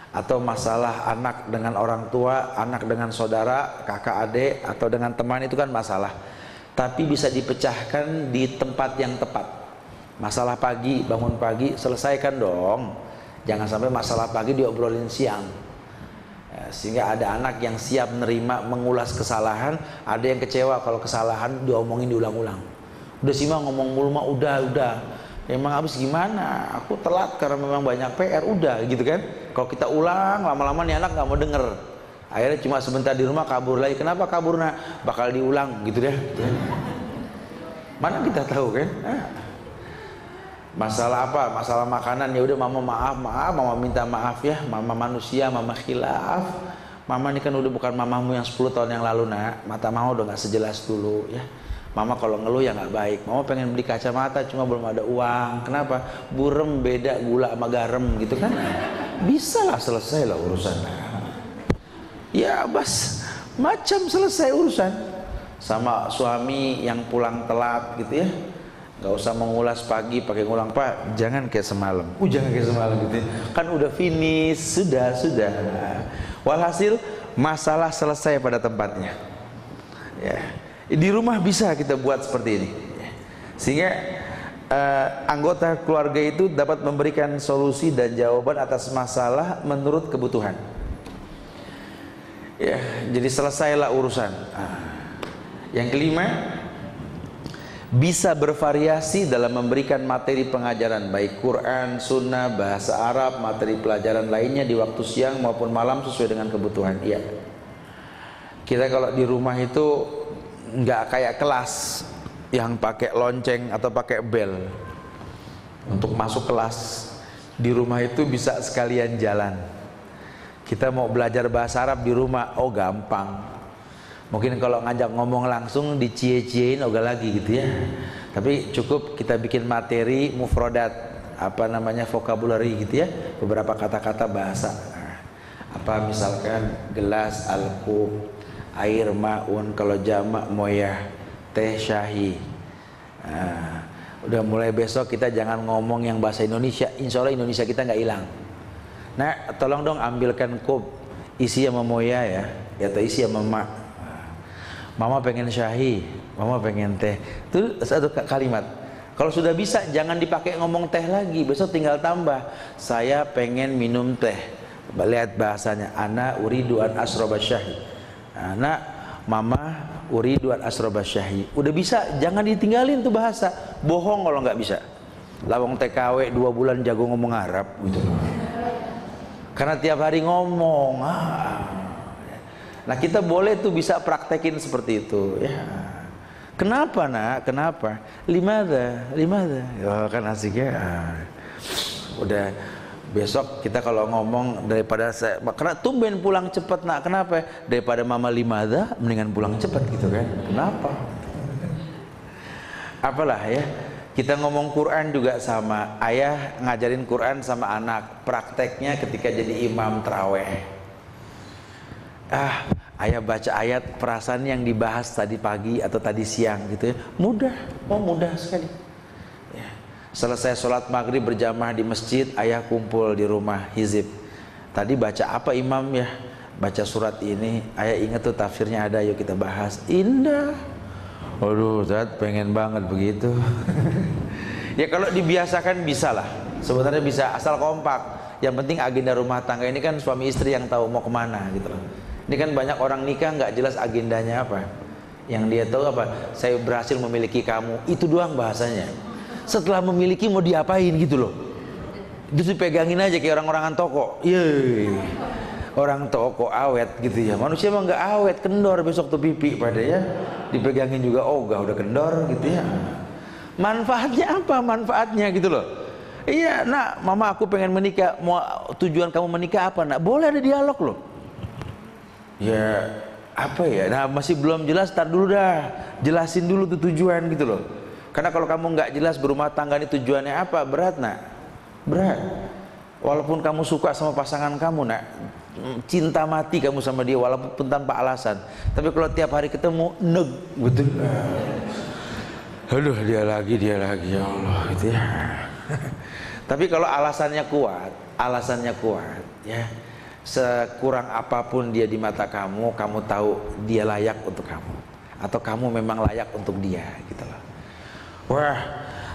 Atau masalah anak dengan orang tua, anak dengan saudara, kakak adik, atau dengan teman itu kan masalah. Tapi bisa dipecahkan di tempat yang tepat. Masalah pagi, bangun pagi, selesaikan dong. Jangan sampai masalah pagi diobrolin siang. Sehingga ada anak yang siap menerima mengulas kesalahan, ada yang kecewa kalau kesalahan diomongin diulang-ulang. Udah sih mah ngomong mulu mah udah. Emang habis gimana? Aku telat karena memang banyak PR, udah gitu kan. Kalau kita ulang lama-lama nih anak nggak mau denger. Akhirnya cuma sebentar di rumah kabur lagi. Kenapa kabur? Nah, bakal diulang gitu deh. Mana kita tahu kan? Masalah apa? Masalah makanan ya udah mama maaf, mama minta maaf ya. Mama manusia, mama khilaf. Mama ini kan udah bukan mamamu yang 10 tahun yang lalu nak. Mata mama udah nggak sejelas dulu ya. Mama kalau ngeluh ya nggak baik. Mama pengen beli kacamata cuma belum ada uang. Kenapa? Burem beda gula sama garam gitu kan? Bisa lah, selesai lah urusan. Ya bas, macam selesai urusan. Sama suami yang pulang telat gitu ya, nggak usah mengulas pagi pakai ngulang, Pak jangan kayak semalam. Jangan kayak semalam gitu ya. Kan udah finish, sudah. Walhasil masalah selesai pada tempatnya. Ya. Di rumah bisa kita buat seperti ini, sehingga anggota keluarga itu dapat memberikan solusi dan jawaban atas masalah menurut kebutuhan. Ya, jadi selesailah urusan. Yang kelima, bisa bervariasi dalam memberikan materi pengajaran baik Quran, Sunnah, bahasa Arab, materi pelajaran lainnya di waktu siang maupun malam sesuai dengan kebutuhan. Iya. Kita kalau di rumah itu nggak kayak kelas yang pakai lonceng atau pakai bel untuk masuk kelas. Di rumah itu bisa sekalian jalan. Kita mau belajar bahasa Arab di rumah, oh gampang. Mungkin kalau ngajak ngomong langsung dicie-ciein ogah lagi gitu ya. Tapi cukup kita bikin materi mufrodat, apa namanya, vocabulary gitu ya, beberapa kata-kata bahasa. Apa misalkan gelas, alkub, air, maun, kalau jamak moyah, teh, syahi. Udah mulai besok kita jangan ngomong yang bahasa Indonesia, insya Allah Indonesia kita nggak hilang. Nah, tolong dong ambilkan kub, isi sama moya ya, atau isi sama mak. Mama pengen syahi, mama pengen teh. Itu satu kalimat. Kalau sudah bisa jangan dipakai ngomong teh lagi, besok tinggal tambah. Saya pengen minum teh. Lihat bahasanya, ana uridu an asroba syahi. Anak, mama uridu an asroba syahi. Udah bisa, jangan ditinggalin tuh bahasa. Bohong kalau nggak bisa. Lawang TKW 2 bulan jago ngomong Arab gitu. Karena tiap hari ngomong. Nah kita boleh tuh bisa praktekin seperti itu ya. Kenapa nak? Kenapa? Limada? Oh, kan asik ya. Udah besok kita kalau ngomong daripada saya, karena tumben pulang cepat nak. Kenapa? Daripada mama limada, mendingan pulang cepat gitu kan. Kenapa? Apalah ya. Kita ngomong Quran juga sama. Ayah ngajarin Quran sama anak. Prakteknya ketika jadi imam taraweh. Ayah baca ayat perasaan yang dibahas tadi pagi atau tadi siang gitu ya. Mudah, mudah sekali ya. Selesai sholat maghrib berjamaah di masjid, ayah kumpul di rumah hizib. Tadi baca apa imam ya? Baca surat ini. Ayah ingat tuh tafsirnya ada, yuk kita bahas. Indah. Waduh, Ustaz pengen banget begitu. Ya kalau dibiasakan bisa lah. Sebenarnya bisa, asal kompak. Yang penting agenda rumah tangga ini kan suami istri yang tahu mau kemana gitu loh. Ini kan banyak orang nikah nggak jelas agendanya apa. Yang dia tahu apa? Saya berhasil memiliki kamu. Itu doang bahasanya. Setelah memiliki mau diapain gitu loh. Itu dipegangin aja kayak orang-orangan toko. Yeay. Orang toko awet gitu ya. Manusia mah nggak awet, kendor besok tuh pipi pada ya. Dipegangin juga ogah udah kendor gitu ya. Manfaatnya apa? Manfaatnya gitu loh. Iya nak, mama aku pengen menikah. Mau tujuan kamu menikah apa nak? Boleh ada dialog loh. Ya apa ya? Nah masih belum jelas, tar dulu dah. Jelasin dulu tuh tujuan gitu loh. Karena kalau kamu nggak jelas berumah tangga ini tujuannya apa, berat nak. Berat. Walaupun kamu suka sama pasangan kamu nak, cinta mati kamu sama dia walaupun tanpa alasan. Tapi kalau tiap hari ketemu betul. Aduh dia lagi ya Allah gitu ya. Tapi kalau alasannya kuat ya, sekurang apapun dia di mata kamu, kamu tahu dia layak untuk kamu atau kamu memang layak untuk dia gitu loh. Wah,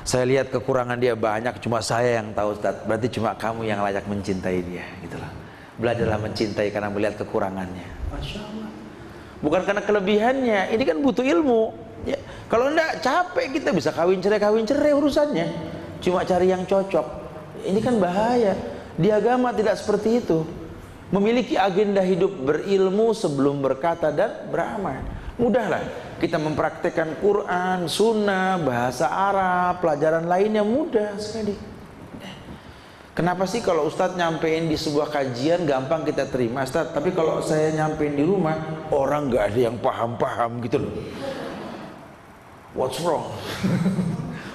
saya lihat kekurangan dia banyak, cuma saya yang tahu Ustaz. Berarti cuma kamu yang layak mencintai dia gitu loh. Belajarlah mencintai karena melihat kekurangannya. Masya Allah. Bukan karena kelebihannya. Ini kan butuh ilmu ya. Kalau enggak capek kita bisa kawin cerai urusannya. Cuma cari yang cocok. Ini kan bahaya. Di agama tidak seperti itu. Memiliki agenda hidup berilmu sebelum berkata dan beramal. Mudahlah kita mempraktekkan Quran, Sunnah, bahasa Arab, pelajaran lainnya mudah sekali. Kenapa sih kalau Ustadz nyampein di sebuah kajian gampang kita terima Ustadz, tapi kalau saya nyampein di rumah orang nggak ada yang paham-paham gitu loh. What's wrong?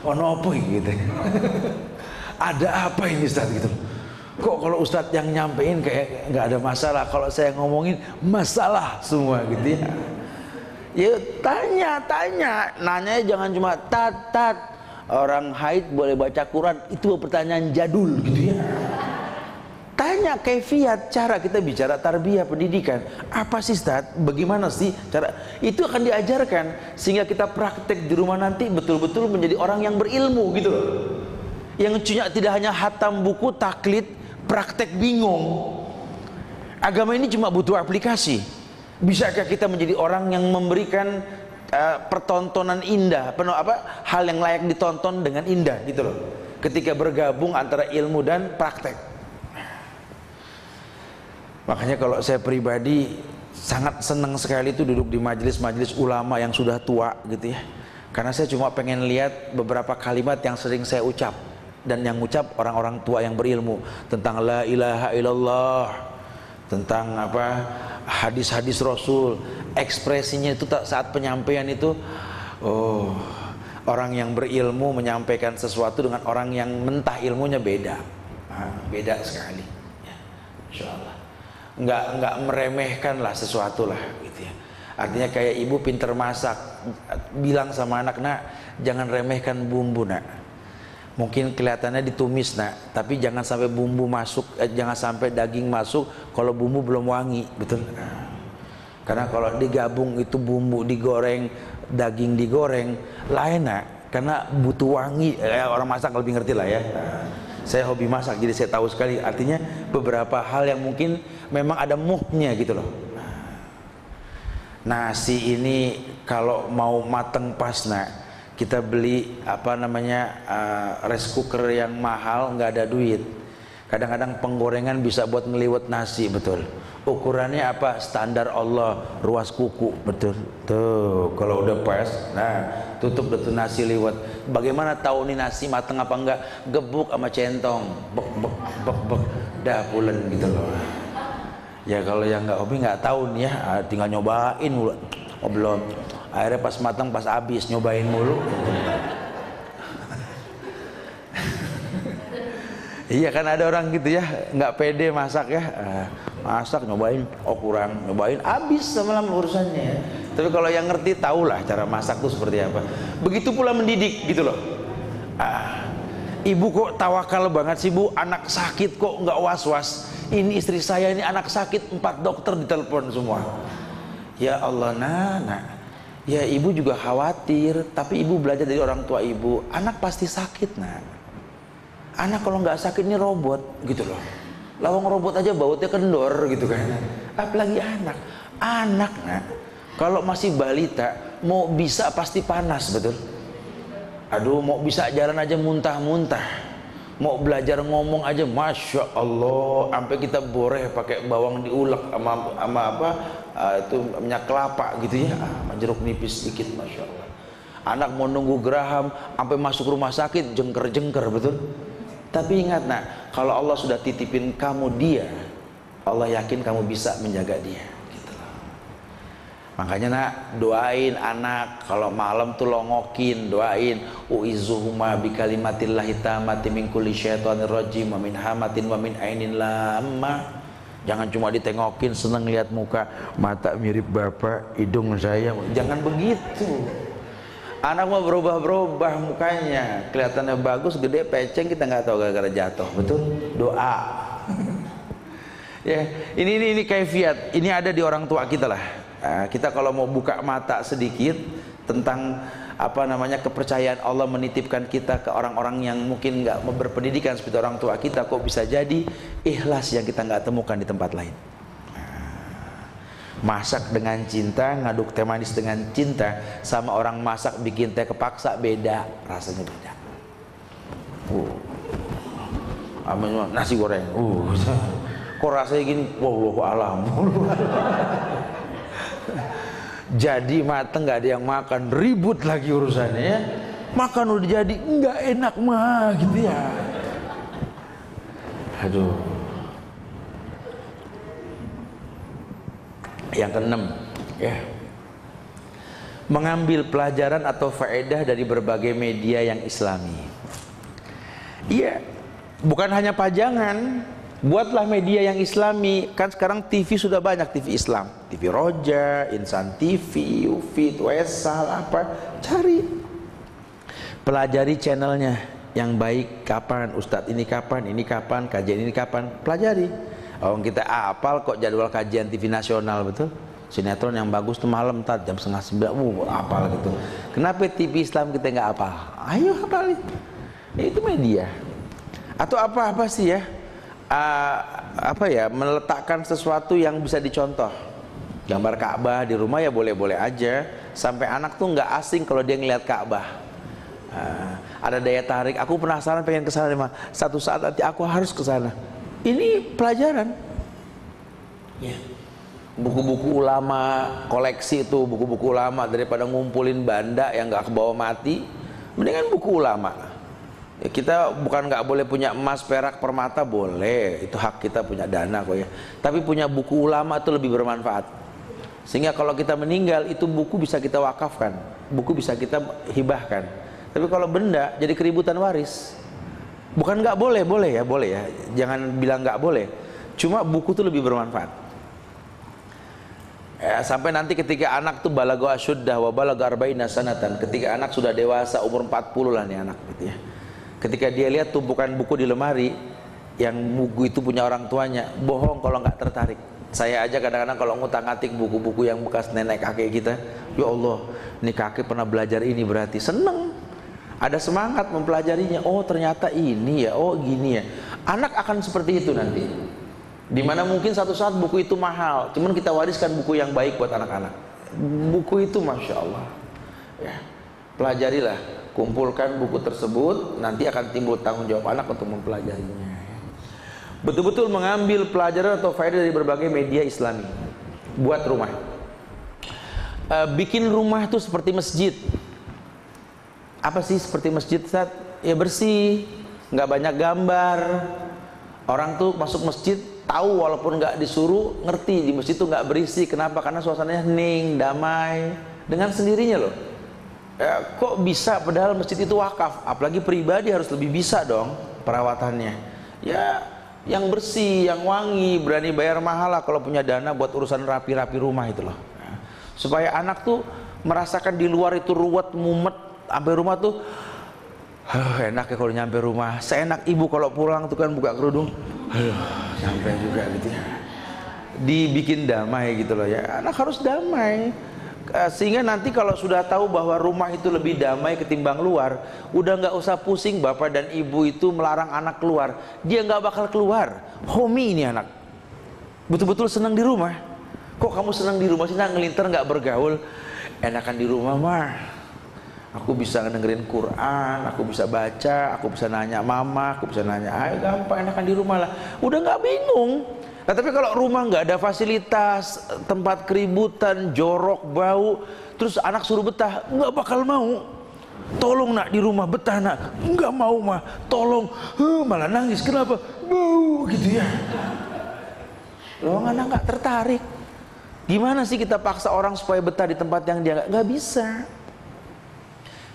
Oh no apa gitu. Ada apa ini Ustadz gitu loh. Kok kalau Ustadz yang nyampein kayak nggak ada masalah, kalau saya ngomongin masalah semua gitu ya. Ya tanya, nanya jangan cuma tat. Orang haid boleh baca Quran, itu pertanyaan jadul gitu ya. Tanya kaifiat, cara kita bicara tarbiyah pendidikan. Apa sih Ustaz? Bagaimana sih cara? Itu akan diajarkan sehingga kita praktek di rumah nanti betul-betul menjadi orang yang berilmu gitu loh. Yang cuma tidak hanya hatam buku, taklid, praktek bingung. Agama ini cuma butuh aplikasi. Bisakah kita menjadi orang yang memberikan pertontonan indah, hal yang layak ditonton dengan indah gitu loh. Ketika bergabung antara ilmu dan praktek. Makanya kalau saya pribadi sangat senang sekali itu duduk di majelis-majelis ulama yang sudah tua gitu ya. Karena saya cuma pengen lihat beberapa kalimat yang sering saya ucap. dan yang ngucap orang-orang tua yang berilmu tentang la ilaha illallah, tentang apa hadis-hadis Rasul. Ekspresinya itu saat penyampaian itu, oh, orang yang berilmu menyampaikan sesuatu dengan orang yang mentah ilmunya beda. Beda sekali ya, insyaallah. Nggak meremehkan lah sesuatu lah gitu ya. Artinya kayak ibu pinter masak, bilang sama anak, nak jangan remehkan bumbu nak. Mungkin kelihatannya ditumis nak, tapi jangan sampai bumbu masuk, jangan sampai daging masuk kalau bumbu belum wangi, betul? Karena kalau digabung itu bumbu digoreng, daging digoreng, lain nak, karena butuh wangi. Orang masak lebih ngerti lah ya. Saya hobi masak jadi saya tahu sekali. Artinya beberapa hal yang mungkin memang ada muhnya gitu loh. Nasi ini kalau mau mateng pas nak, kita beli apa namanya rice cooker yang mahal, nggak ada duit. Kadang-kadang penggorengan bisa buat ngeliwet nasi, betul. Ukurannya apa? Standar Allah, ruas kuku, betul. Tuh kalau udah pas, nah tutup betul nasi liwet. Bagaimana tahu nih nasi mateng apa enggak? Gebuk sama centong, bek bek bek bek, dah pulen gitu loh. Ya kalau yang nggak hobi nggak tahu nih ya, tinggal nyobain mulu. Oh belum, akhirnya pas matang pas habis nyobain mulu. Iya kan ada orang gitu ya, nggak pede masak ya, masak nyobain, oh kurang, nyobain habis semalam urusannya ya. Tapi kalau yang ngerti tahulah cara masak tuh seperti apa. Begitu pula mendidik gitu loh. Ibu kok tawakal banget sih bu, anak sakit kok nggak was-was. Ini istri saya ini anak sakit, 4 dokter ditelepon semua. Ya Allah nak, ya ibu juga khawatir, tapi ibu belajar dari orang tua ibu, anak pasti sakit nak. Anak kalau nggak sakit ini robot gitu loh. Lawang robot aja bautnya kendor gitu kan. Apalagi anak nak. Kalau masih balita, mau bisa pasti panas, betul. Aduh, mau bisa jalan aja muntah-muntah. Mau belajar ngomong aja, masya Allah, sampai kita boreh pakai bawang diulek sama apa itu minyak kelapa gitu ya, sama jeruk nipis sedikit, masya Allah. Anak mau nunggu geraham, sampai masuk rumah sakit jengker-jengker, betul. Tapi ingat nak, kalau Allah sudah titipin kamu dia, Allah yakin kamu bisa menjaga dia. Makanya nak, doain anak kalau malam tuh longokin, doain uizuhuma bikalimatillahi tammati min kulli syaitonir rajim wa min hamatin wa min ainin lamma. Jangan cuma ditengokin seneng lihat muka, mata mirip bapak, hidung saya. Jangan begitu. Anak mau berubah-berubah mukanya, kelihatannya bagus, gede, peceng, kita nggak tahu gara-gara jatuh, betul? Doa. Ya, ini kaifiat, ini ada di orang tua kita lah. Kita kalau mau buka mata sedikit tentang apa namanya kepercayaan Allah menitipkan kita ke orang-orang yang mungkin nggak berpendidikan seperti orang tua kita, kok bisa jadi ikhlas yang kita nggak temukan di tempat lain. Masak dengan cinta, ngaduk teh manis dengan cinta, sama orang masak bikin teh kepaksa, beda, rasanya beda. Nasi goreng, kok rasanya gini, wallahu alam. Jadi mateng nggak ada yang makan, ribut lagi urusannya ya. Makan udah jadi nggak enak mah gitu ya. Aduh. Yang keenam ya, mengambil pelajaran atau faedah dari berbagai media yang islami. Iya, bukan hanya pajangan. Buatlah media yang islami. Kan sekarang TV sudah banyak, TV Islam, TV Roja, Insan TV, Ufit, Wesal, apa, cari, pelajari channelnya yang baik. Kapan Ustadz ini kapan, kajian ini kapan, pelajari. Oh kita apal kok jadwal kajian TV nasional, betul. Sinetron yang bagus tuh malam tat jam 8:30, apal gitu. Kenapa TV Islam kita nggak apal? Ayo hafalin. Itu media. Atau apa sih ya? Apa ya, meletakkan sesuatu yang bisa dicontoh. Gambar Ka'bah di rumah ya boleh-boleh aja, sampai anak tuh nggak asing kalau dia ngelihat Ka'bah. Ada daya tarik, aku penasaran pengen ke sana, satu saat nanti aku harus ke sana. Ini pelajaran. Ya. Buku-buku ulama, koleksi itu buku-buku ulama, daripada ngumpulin banda yang nggak kebawa mati, mendingan buku ulama. Ya, kita bukan nggak boleh punya emas, perak, permata, boleh, itu hak kita, punya dana kok ya. Tapi punya buku ulama itu lebih bermanfaat. Sehingga kalau kita meninggal itu buku bisa kita wakafkan, buku bisa kita hibahkan. Tapi kalau benda jadi keributan waris. Bukan nggak boleh, boleh ya. Jangan bilang nggak boleh. Cuma buku itu lebih bermanfaat. Ya, sampai nanti ketika anak tuh balagha asyuddah wa balagha arba'ina sanatan, ketika anak sudah dewasa umur 40 lah nih anak gitu ya. Ketika dia lihat tumpukan buku di lemari, yang buku itu punya orang tuanya, bohong kalau nggak tertarik. Saya aja kadang-kadang kalau ngutang-atik buku-buku yang bekas nenek kakek kita, ya Allah, ini kakek pernah belajar ini, berarti seneng, ada semangat mempelajarinya. Oh ternyata ini ya, oh gini ya. Anak akan seperti itu nanti. Dimana mungkin satu saat buku itu mahal, cuman kita wariskan buku yang baik buat anak-anak. Buku itu Masya Allah ya, pelajarilah, kumpulkan buku tersebut, nanti akan timbul tanggung jawab anak untuk mempelajarinya. Betul-betul mengambil pelajaran atau faedah dari berbagai media Islami. Buat rumah, bikin rumah itu seperti masjid. Apa sih seperti masjid, Ustaz? Ya bersih, nggak banyak gambar. Orang tuh masuk masjid tahu walaupun nggak disuruh, ngerti di masjid itu nggak berisi. Kenapa? Karena suasananya hening, damai, dengan sendirinya loh. Ya, kok bisa padahal masjid itu wakaf? Apalagi pribadi harus lebih bisa dong perawatannya. Ya, yang bersih, yang wangi, berani bayar mahal lah kalau punya dana buat urusan rapi-rapi rumah itu loh. Supaya anak tuh merasakan di luar itu ruwet, mumet, sampai rumah tuh enak ya kalau nyampe rumah. Seenak ibu kalau pulang tuh kan buka kerudung, sampai juga gitu ya. Dibikin damai gitu loh ya. Anak harus damai. Sehingga nanti kalau sudah tahu bahwa rumah itu lebih damai ketimbang luar, udah nggak usah pusing bapak dan ibu itu melarang anak keluar. Dia nggak bakal keluar. Homi ini anak, betul-betul senang di rumah. Kok kamu senang di rumah sih? Ngelinter nggak bergaul. Enakan di rumah mah, aku bisa dengerin Quran, aku bisa baca, aku bisa nanya mama, aku bisa nanya ayah, gampang, enakan di rumah lah. Udah nggak bingung. Nah tapi kalau rumah nggak ada fasilitas, tempat keributan, jorok, bau, terus anak suruh betah, nggak bakal mau. Tolong nak di rumah betah nak, nggak mau mah, tolong, malah nangis, kenapa? Bau gitu ya. Loh anak nggak tertarik. Gimana sih kita paksa orang supaya betah di tempat yang dia nggak bisa?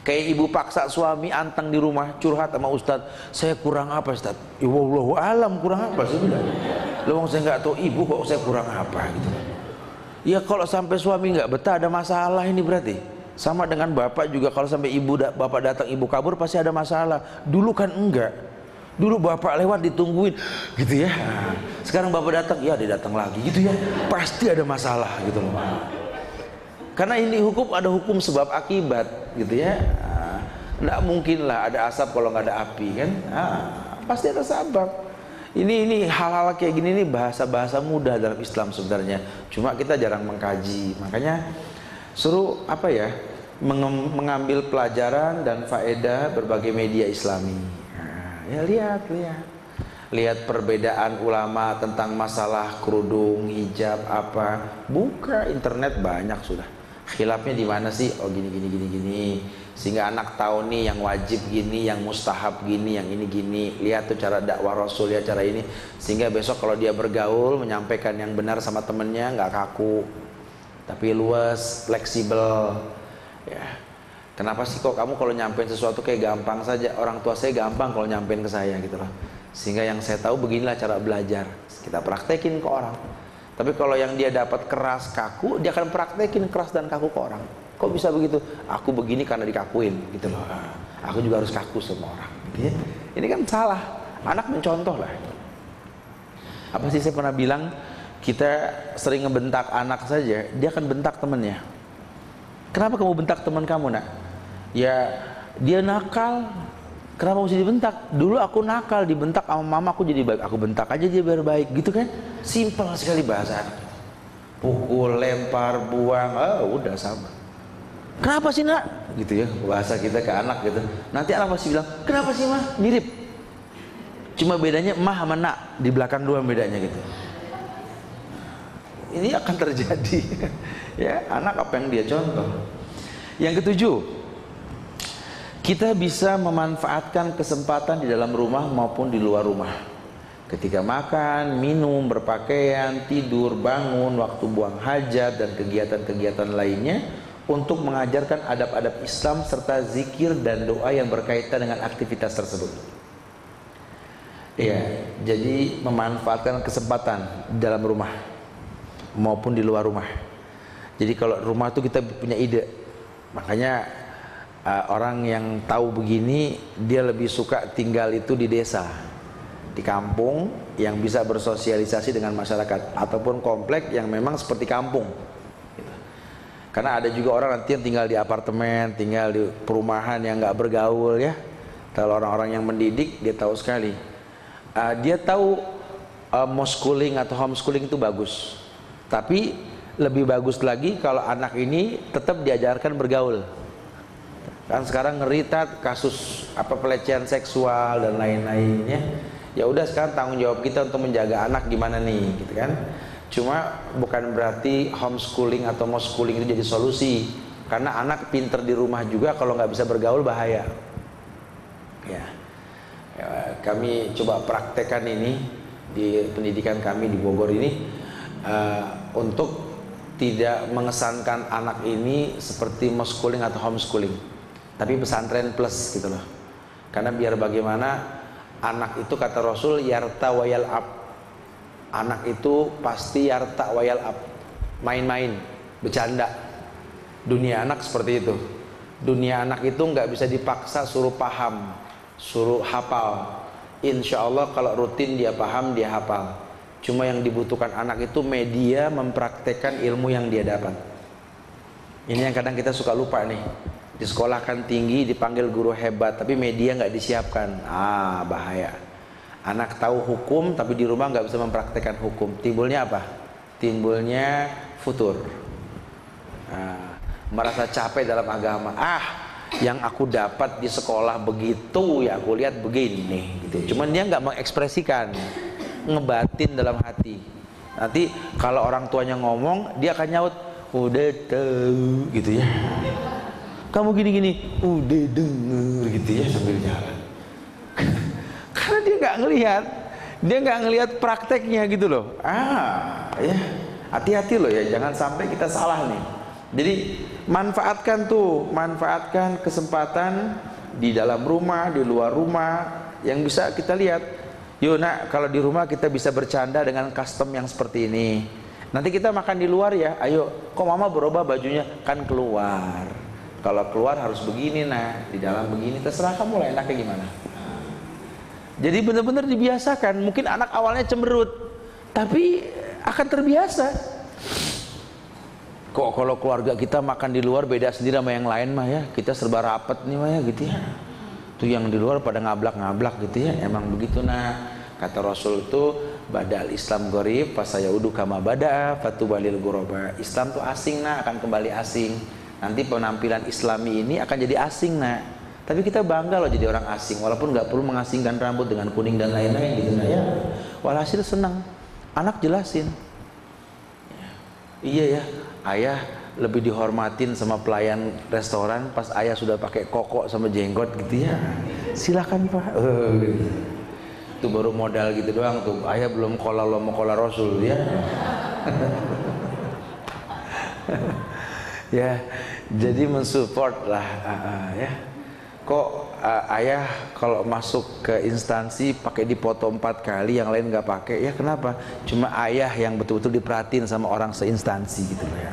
Kayak ibu paksa suami anteng di rumah, curhat sama ustadz, saya kurang apa ustadz? Ya wallahu alam, kurang apa sih? Loh saya nggak tahu ibu kok saya kurang apa gitu. Ya kalau sampai suami nggak betah ada masalah ini berarti. Sama dengan bapak juga, kalau sampai bapak datang ibu kabur pasti ada masalah. Dulu kan enggak. Dulu bapak lewat ditungguin gitu ya. Sekarang bapak datang, ya dia datang lagi gitu ya. Pasti ada masalah gitu loh. Karena ini hukum, ada hukum sebab akibat gitu ya. Nggak mungkin lah ada asap kalau nggak ada api kan. Pasti ada sebab. Ini hal-hal kayak gini nih bahasa-bahasa mudah dalam Islam sebenarnya. Cuma kita jarang mengkaji. Makanya suruh apa ya, mengambil pelajaran dan faedah berbagai media Islami. Ya lihat perbedaan ulama tentang masalah kerudung, hijab apa. Buka internet banyak sudah. Khilafnya di mana sih? Oh gini. Sehingga anak tahu nih yang wajib gini, yang mustahab gini, yang ini gini. Lihat tuh cara dakwah Rasul, lihat cara ini. Sehingga besok kalau dia bergaul, menyampaikan yang benar sama temennya, nggak kaku, tapi luas, fleksibel. Ya. Kenapa sih kok kamu kalau nyampein sesuatu kayak gampang saja? Orang tua saya gampang kalau nyampein ke saya gitu loh. Sehingga yang saya tahu beginilah cara belajar. Kita praktekin ke orang. Tapi kalau yang dia dapat keras, kaku, dia akan praktekin keras dan kaku ke orang. Kok bisa begitu? Aku begini karena dikakuin gitu loh. Aku juga harus kaku sama orang gitu ya. Ini kan salah. Anak mencontoh lah. Apa sih saya pernah bilang, kita sering ngebentak anak saja, dia akan bentak temennya. Kenapa kamu bentak teman kamu nak? Ya dia nakal, kenapa mesti dibentak? Dulu aku nakal, dibentak sama mama aku jadi baik, aku bentak aja dia biar baik gitu kan. Simpel sekali bahasa. Pukul, lempar, buang, udah sama. Kenapa sih nak? Gitu ya bahasa kita ke anak gitu. Nanti anak pasti bilang, kenapa sih mah? Mirip. Cuma bedanya mah sama nak, di belakang doang bedanya gitu. Ini akan terjadi. Ya anak apa yang dia contoh. Yang ketujuh, Kita bisa memanfaatkan kesempatan di dalam rumah maupun di luar rumah. Ketika makan, minum, berpakaian, tidur, bangun, waktu buang hajat dan kegiatan-kegiatan lainnya untuk mengajarkan adab-adab Islam serta zikir dan doa yang berkaitan dengan aktivitas tersebut. Ya, jadi memanfaatkan kesempatan di dalam rumah maupun di luar rumah. Jadi kalau rumah itu kita punya ide, makanya orang yang tahu begini dia lebih suka tinggal itu di desa, di kampung yang bisa bersosialisasi dengan masyarakat, ataupun komplek yang memang seperti kampung gitu. Karena ada juga orang nanti yang tinggal di apartemen, tinggal di perumahan yang nggak bergaul ya. Kalau orang-orang yang mendidik dia tahu sekali, dia tahu homeschooling atau homeschooling itu bagus, tapi lebih bagus lagi kalau anak ini tetap diajarkan bergaul. Kan sekarang ngeritat kasus pelecehan seksual dan lain-lainnya. Ya udah, sekarang tanggung jawab kita untuk menjaga anak gimana nih, gitu kan. Cuma bukan berarti homeschooling atau homeschooling itu jadi solusi. Karena anak pinter di rumah juga kalau nggak bisa bergaul bahaya. Ya, kami coba praktekkan ini di pendidikan kami di Bogor ini untuk tidak mengesankan anak ini seperti homeschooling atau homeschooling, tapi pesantren plus gitu loh. Karena biar bagaimana anak itu kata Rasul yarta wayal ab. Anak itu pasti yarta wayal ab, main-main, bercanda. Dunia anak seperti itu. Dunia anak itu nggak bisa dipaksa suruh paham, suruh hafal. Insya Allah kalau rutin dia paham, dia hafal. Cuma yang dibutuhkan anak itu media mempraktekkan ilmu yang dia dapat. Ini yang kadang kita suka lupa nih. Di sekolah kan tinggi, dipanggil guru hebat, tapi media nggak disiapkan. Bahaya. Anak tahu hukum, tapi di rumah nggak bisa mempraktekkan hukum. Timbulnya apa? Timbulnya futur. Merasa capek dalam agama. Yang aku dapat di sekolah begitu, ya aku lihat begini. Gitu. Cuman dia nggak mengekspresikan, ngebatin dalam hati. Nanti kalau orang tuanya ngomong, dia akan nyaut, udah tahu, gitu ya. Kamu gini-gini, udah denger, gitu ya sambil jalan. Karena dia nggak ngelihat prakteknya gitu loh. Ya, hati-hati loh ya, jangan sampai kita salah nih. Jadi manfaatkan kesempatan di dalam rumah, di luar rumah yang bisa kita lihat. Yuk nak, kalau di rumah kita bisa bercanda dengan custom yang seperti ini. Nanti kita makan di luar ya. Ayo, kok mama berubah bajunya? Kan keluar. Kalau keluar harus begini nah, di dalam begini, terserah kamu lah enaknya gimana. Jadi benar-benar dibiasakan. Mungkin anak awalnya cemberut, tapi akan terbiasa. Kok kalau keluarga kita makan di luar beda sendiri sama yang lain mah ya. Kita serba rapet nih mah ya gitu ya. Tuh yang di luar pada ngablak-ngablak gitu ya. Emang begitu nah. Kata Rasul itu badal Islam gharib fasayaudu kama bada'a fatubalil ghuraba. Islam tuh asing nah, akan kembali asing. Nanti penampilan Islami ini akan jadi asing nah. Tapi kita bangga loh jadi orang asing, walaupun nggak perlu mengasingkan rambut dengan kuning dan lain-lain gitu nah ya. Walhasil senang. Anak jelasin. Iya ya, ayah lebih dihormatin sama pelayan restoran pas ayah sudah pakai koko sama jenggot gitu ya. Silakan Pak. Itu baru modal gitu doang tuh. Ayah belum kola lo mau kola Rasul ya. Ya, jadi mensupport lah ya. Kok ayah kalau masuk ke instansi pakai dipoto 4 kali, yang lain nggak pakai ya? Kenapa? Cuma ayah yang betul-betul diperhatiin sama orang seinstansi gitu ya.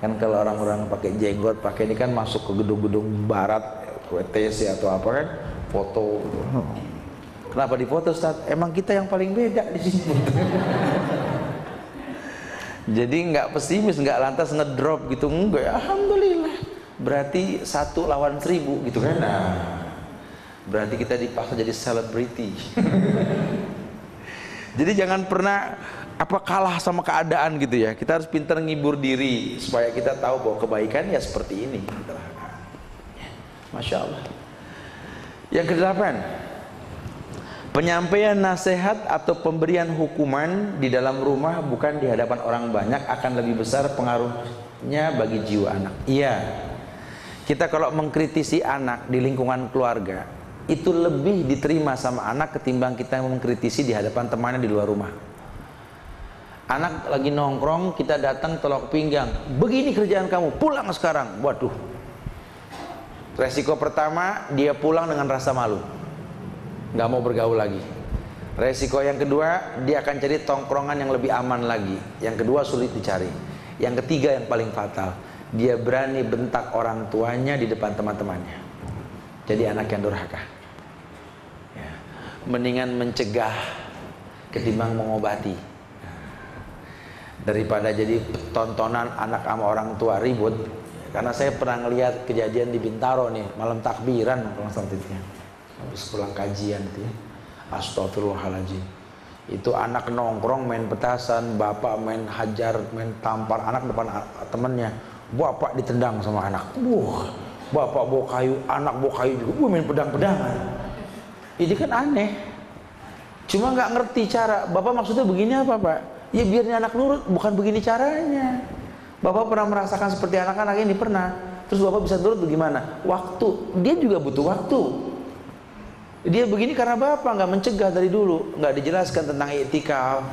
Kan kalau orang-orang pakai jenggot, pakai ini kan masuk ke gedung-gedung barat, WTC atau apa kan, foto. Kenapa dipoto Ustaz? Emang kita yang paling beda di sini. Jadi nggak pesimis, nggak lantas ngedrop gitu, enggak. Alhamdulillah. Berarti 1 lawan 1000 gitu kan? Berarti kita dipaksa jadi selebriti. Jadi jangan pernah kalah sama keadaan gitu ya. Kita harus pintar ngibur diri supaya kita tahu bahwa kebaikan ya seperti ini. Masya Allah. Yang ke-8, penyampaian nasihat atau pemberian hukuman di dalam rumah bukan di hadapan orang banyak akan lebih besar pengaruhnya bagi jiwa anak. Iya. Kita kalau mengkritisi anak di lingkungan keluarga, itu lebih diterima sama anak ketimbang kita mengkritisi di hadapan temannya di luar rumah. Anak lagi nongkrong, kita datang tolak pinggang, begini kerjaan kamu, pulang sekarang. Waduh, resiko pertama, dia pulang dengan rasa malu, nggak mau bergaul lagi. Resiko yang kedua, dia akan cari tongkrongan yang lebih aman lagi. Yang kedua, sulit dicari. Yang ketiga yang paling fatal, dia berani bentak orang tuanya di depan teman-temannya. Jadi anak yang durhaka. Ya. Mendingan mencegah ketimbang mengobati. Daripada jadi tontonan anak sama orang tua ribut. Karena saya pernah ngelihat kejadian di Bintaro nih, malam takbiran habis pulang kajian itu ya. Astagfirullahaladzim. Itu anak nongkrong main petasan, bapak main hajar, main tampar anak depan temennya. Bapak ditendang sama anak. Bapak bawa kayu, anak bawa kayu juga. Main pedang-pedangan. Ini kan aneh. Cuma nggak ngerti cara. Bapak maksudnya begini apa, Pak? Ya biarnya anak nurut, bukan begini caranya. Bapak pernah merasakan seperti anak-anak ini, pernah. Terus Bapak bisa nurut bagaimana? Waktu. Dia juga butuh waktu. Dia begini karena Bapak nggak mencegah dari dulu. Nggak dijelaskan tentang i'tikaf,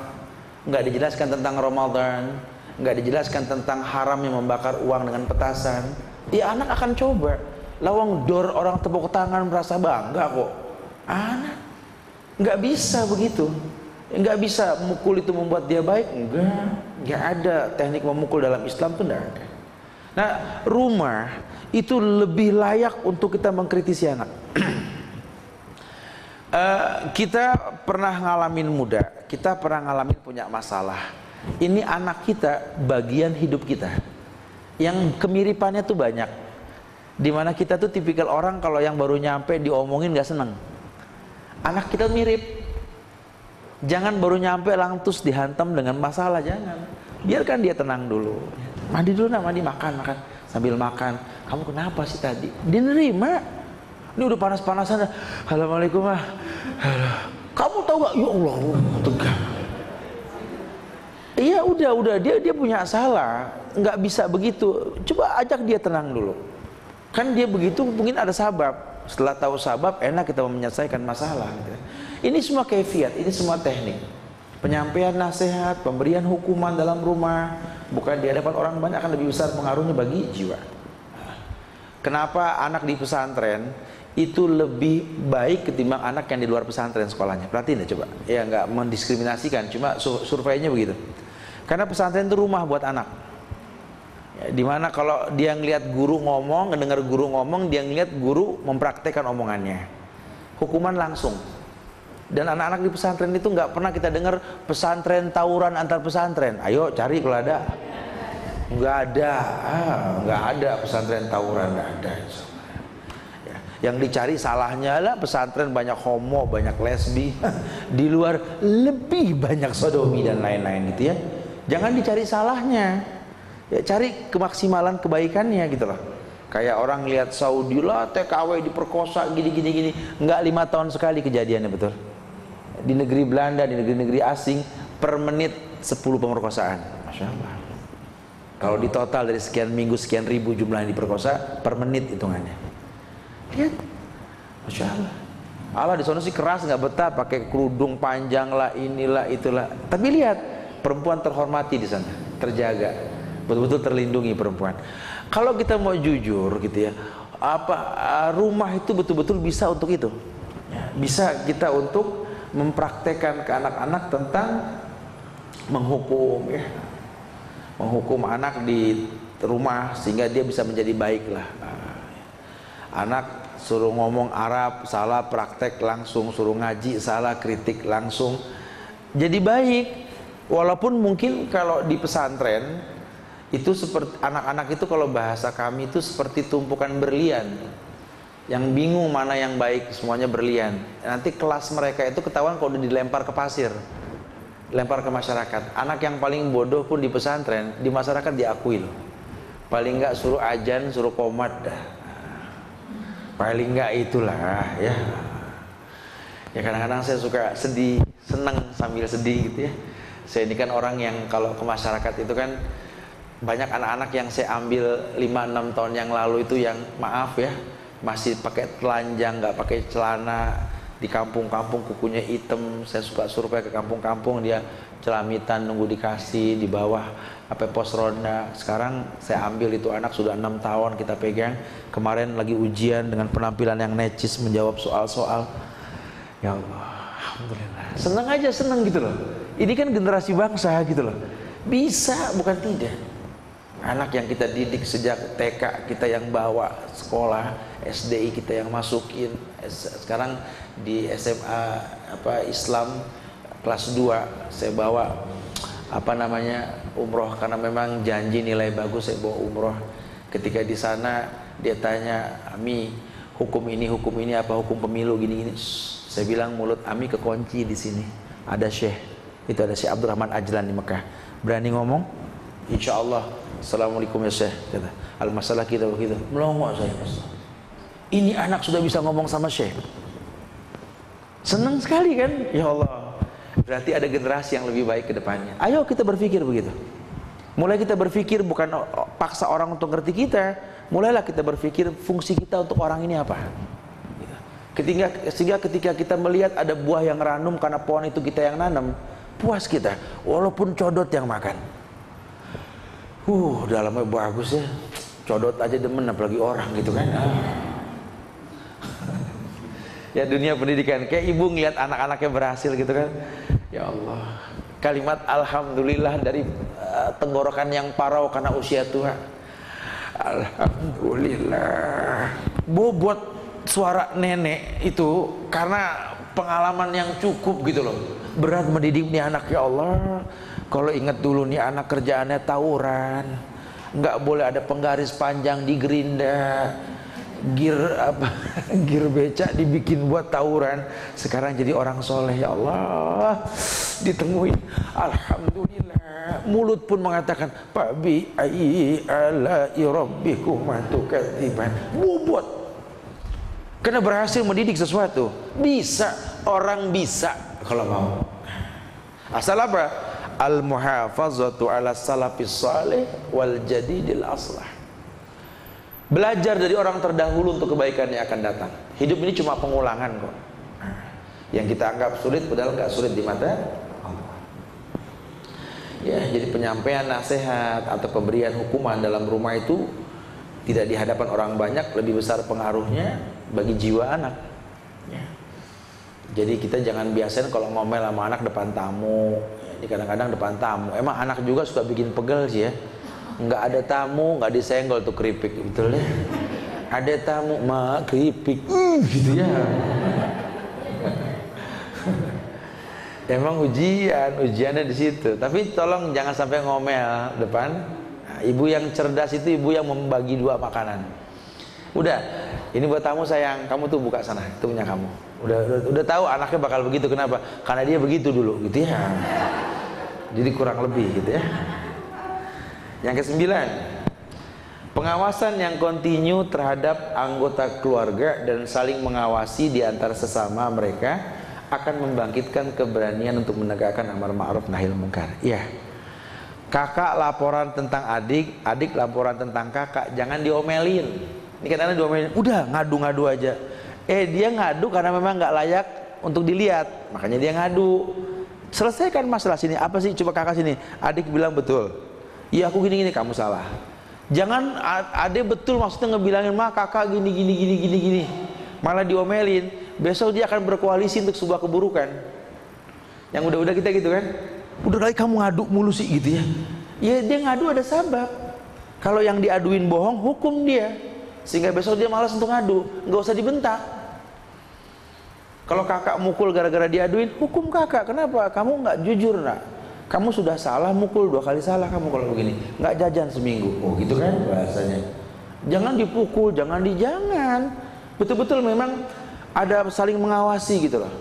nggak dijelaskan tentang Ramadan, nggak dijelaskan tentang haram yang membakar uang dengan petasan. Ya anak akan coba. Lawang dor orang tepuk tangan merasa bangga kok. Anak nggak bisa begitu. Nggak bisa mukul itu membuat dia baik. Nggak ada teknik memukul dalam Islam tuh nggak ada. Nah, rumah itu lebih layak untuk kita mengkritisi anak. Kita pernah ngalamin muda, kita pernah ngalamin punya masalah. Ini anak kita, bagian hidup kita. Yang kemiripannya tuh banyak. Dimana kita tuh tipikal orang kalau yang baru nyampe diomongin nggak seneng. Anak kita mirip. Jangan baru nyampe langsung dihantam dengan masalah, jangan. Biarkan dia tenang dulu. Mandi dulu, mandi, makan. Sambil makan, kamu kenapa sih tadi? Dia nerima. Ini udah panas-panasan. Assalamualaikum mah. Kamu tahu gak? Ya Allah, tegang. Iya udah dia punya salah. Nggak bisa begitu. Coba ajak dia tenang dulu. Kan dia begitu mungkin ada sabab. Setelah tahu sabab, enak kita menyelesaikan masalah. Gitu. Ini semua kaifiat, ini semua teknik. Penyampaian nasihat, pemberian hukuman dalam rumah, bukan di hadapan orang banyak akan lebih besar pengaruhnya bagi jiwa. Kenapa anak di pesantren itu lebih baik ketimbang anak yang di luar pesantren sekolahnya? Perhatiin ya coba. Ya nggak mendiskriminasikan, cuma surveinya begitu. Karena pesantren itu rumah buat anak. Ya, dimana kalau dia ngelihat guru ngomong, ngedengar guru ngomong, dia ngelihat guru mempraktekkan omongannya. Hukuman langsung. Dan anak-anak di pesantren itu nggak pernah kita dengar pesantren tawuran antar pesantren. Ayo cari kalau ada. Nggak ada pesantren tawuran, nggak ada. Ya, yang dicari salahnya lah pesantren banyak homo, banyak lesbi. Di luar lebih banyak sodomi dan lain-lain gitu ya. Jangan dicari salahnya. Ya, cari kemaksimalan kebaikannya gitu loh. Kayak orang lihat Saudi lah TKW diperkosa gini. Nggak 5 tahun sekali kejadiannya, betul. Di negeri Belanda, di negeri-negeri asing, per menit 10 pemerkosaan. Masya Allah. Kalau di total dari sekian minggu, sekian ribu jumlah yang diperkosa, per menit hitungannya. Lihat, Masya Allah. Allah di sana sih keras, nggak betah, pakai kerudung panjang lah, inilah, itulah. Tapi lihat, perempuan terhormati di sana, terjaga, betul-betul terlindungi perempuan. Kalau kita mau jujur gitu ya, rumah itu betul-betul bisa untuk itu. Bisa kita untuk mempraktekkan ke anak-anak tentang menghukum ya. Menghukum anak di rumah sehingga dia bisa menjadi baik lah. Anak suruh ngomong Arab salah, praktek langsung, suruh ngaji salah, kritik langsung, jadi baik. Walaupun mungkin kalau di pesantren itu seperti anak-anak itu, kalau bahasa kami itu seperti tumpukan berlian. Yang bingung mana yang baik, semuanya berlian. Nanti kelas mereka itu ketahuan kalau udah dilempar ke pasir, lempar ke masyarakat. Anak yang paling bodoh pun di pesantren, di masyarakat diakui loh. Paling enggak suruh ajan, suruh komat dah. Paling enggak itulah ya. Ya kadang-kadang saya suka sedih, senang sambil sedih gitu ya. Saya ini kan orang yang kalau ke masyarakat itu kan banyak anak-anak yang saya ambil 5-6 tahun yang lalu itu yang maaf ya, masih pakai telanjang, nggak pakai celana, di kampung-kampung kukunya hitam. Saya suka survei ke kampung-kampung, dia celamitan nunggu dikasih di bawah apa pos ronda. Sekarang saya ambil itu anak sudah 6 tahun kita pegang. Kemarin lagi ujian dengan penampilan yang necis menjawab soal-soal. Ya Allah, alhamdulillah. Senang aja, senang gitu loh. Ini kan generasi bangsa gitu loh. Bisa, bukan tidak. Anak yang kita didik sejak TK, kita yang bawa sekolah, SDI kita yang masukin. Sekarang di SMA apa Islam kelas 2 saya bawa apa namanya umroh, karena memang janji nilai bagus saya bawa umroh. Ketika di sana dia tanya, Ami hukum ini apa, hukum pemilu gini-gini. Saya bilang mulut Ami kekunci di sini. Ada Syekh, itu ada Syekh Abdurrahman Ajlan di Mekah. Berani ngomong? Insya Allah. Assalamualaikum ya Syekh. Kata, al-masalah kita begitu. Melongo saya. Ini anak sudah bisa ngomong sama Syekh. Senang sekali kan? Ya Allah. Berarti ada generasi yang lebih baik ke depannya. Ayo kita berpikir begitu. Mulai kita berpikir bukan paksa orang untuk ngerti kita. Mulailah kita berpikir fungsi kita untuk orang ini apa. Sehingga ketika kita melihat ada buah yang ranum karena pohon itu kita yang nanam, puas kita. Walaupun codot yang makan. Dalamnya bagus ya. Codot aja demen, apalagi orang gitu kan. Ya dunia pendidikan, kayak ibu ngeliat anak-anaknya berhasil gitu kan. Ya Allah, kalimat alhamdulillah dari tenggorokan yang parau karena usia tua. Alhamdulillah. Bobot suara nenek itu karena pengalaman yang cukup gitu loh. Berat mendidik nih anak, ya Allah. Kalau ingat dulu nih anak kerjaannya tawuran, nggak boleh ada penggaris panjang di gerinda, gir becak dibikin buat tawuran. Sekarang jadi orang soleh, ya Allah, ditemuin. Alhamdulillah. Mulut pun mengatakan Fabi ayyi ala'i rabbikuma tukadziban. Bobot. Karena berhasil mendidik sesuatu. Bisa, orang bisa kalau mau. Asal apa? Al-muhafazatu ala salafis salih wal jadidil aslah. Belajar dari orang terdahulu untuk kebaikan yang akan datang. Hidup ini cuma pengulangan kok. Yang kita anggap sulit padahal nggak sulit di mata Allah. Ya, jadi penyampaian nasihat atau pemberian hukuman dalam rumah itu tidak di hadapan orang banyak, lebih besar pengaruhnya bagi jiwa anak. Ya. Jadi kita jangan biasain kalau ngomel sama anak depan tamu. Ini kadang-kadang depan tamu. Emang anak juga suka bikin pegel sih ya. Nggak ada tamu, nggak disenggol tuh keripik, betul ya. Ada tamu, keripik, gitu ya. Emang ujiannya di situ. Tapi tolong jangan sampai ngomel depan. Nah, ibu yang cerdas itu ibu yang membagi dua makanan. Udah, ini buat tamu sayang, kamu tuh buka sana, itu punya kamu. Udah tahu anaknya bakal begitu, kenapa? Karena dia begitu dulu, gitu ya. Jadi kurang lebih gitu ya. Yang ke-9, pengawasan yang kontinu terhadap anggota keluarga dan saling mengawasi di antara sesama mereka akan membangkitkan keberanian untuk menegakkan amar ma'ruf nahi munkar. Iya. Kakak laporan tentang adik, adik laporan tentang kakak, jangan diomelin. Ini kadang-kadang diomelin, udah ngadu-ngadu aja. Dia ngadu karena memang nggak layak untuk dilihat, makanya dia ngadu. Selesaikan masalah sini. Apa sih? Coba kakak sini. Adik bilang betul. Iya aku gini-gini, kamu salah. Jangan adik betul maksudnya ngebilangin mah kakak gini. Malah diomelin. Besok dia akan berkoalisi untuk sebuah keburukan. Yang udah-udah kita gitu kan. Udah kali kamu ngadu mulu sih gitu ya. Ya dia ngadu ada sebab. Kalau yang diaduin bohong, hukum dia. Sehingga besok dia malas untuk ngadu. Nggak usah dibentak. Kalau kakak mukul gara-gara diaduin, hukum kakak. Kenapa? Kamu nggak jujur nak. Kamu sudah salah mukul 2 kali salah kamu kalau begini. Nggak jajan seminggu. Oh gitu kan bahasanya. Jangan dipukul, jangan. Betul-betul memang ada saling mengawasi gitu loh.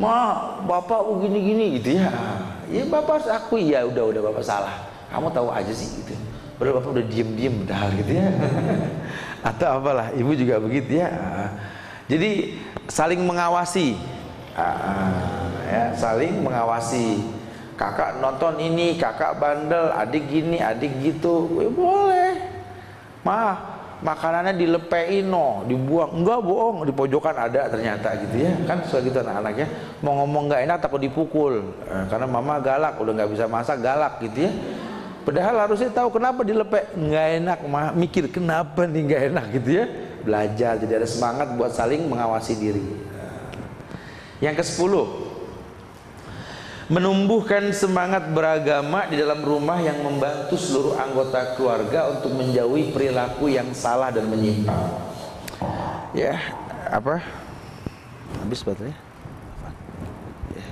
Ma, bapak gini-gini gitu ya. Ya bapak aku ya udah bapak salah. Kamu tahu aja sih gitu. Padahal bapak udah diem padahal gitu ya. Atau apalah, ibu juga begitu ya. Jadi saling mengawasi, ya, saling mengawasi. kakak nonton ini, kakak bandel, adik gini, adik gitu, boleh. Makanannya dilepein, dibuang, enggak bohong, di pojokan ada ternyata gitu ya, kan suka gitu anak-anaknya, mau ngomong nggak enak takut dipukul, karena mama galak, udah nggak bisa masak galak gitu ya. Padahal harusnya tahu kenapa dilepek, nggak enak, mikir kenapa nih nggak enak gitu ya, belajar jadi ada semangat buat saling mengawasi diri. Yang ke-10, menumbuhkan semangat beragama di dalam rumah yang membantu seluruh anggota keluarga untuk menjauhi perilaku yang salah dan menyimpang. Ya, apa? Habis baterainya? Ya.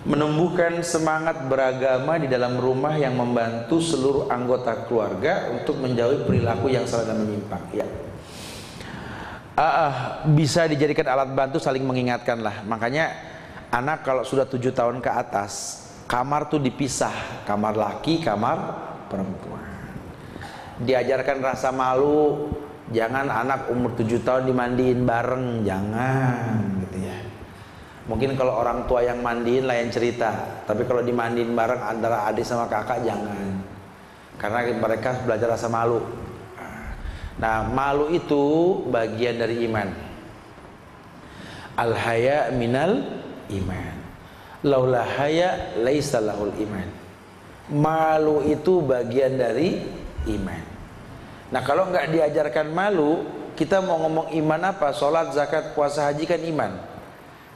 Menumbuhkan semangat beragama di dalam rumah yang membantu seluruh anggota keluarga untuk menjauhi perilaku yang salah dan menyimpang. Ya. Bisa dijadikan alat bantu saling mengingatkan lah. Makanya anak kalau sudah 7 tahun ke atas, kamar tuh dipisah, kamar laki, kamar perempuan. Diajarkan rasa malu, jangan anak umur 7 tahun dimandiin bareng, jangan gitu ya. Mungkin kalau orang tua yang mandiin lain cerita, tapi kalau dimandiin bareng antara adik sama kakak jangan. Karena mereka belajar rasa malu. Nah, malu itu bagian dari iman. Al-haya minal iman. Laula haya laisa lahul iman. Malu itu bagian dari iman. Nah, kalau nggak diajarkan malu, kita mau ngomong iman apa? Sholat, zakat, puasa, haji kan iman.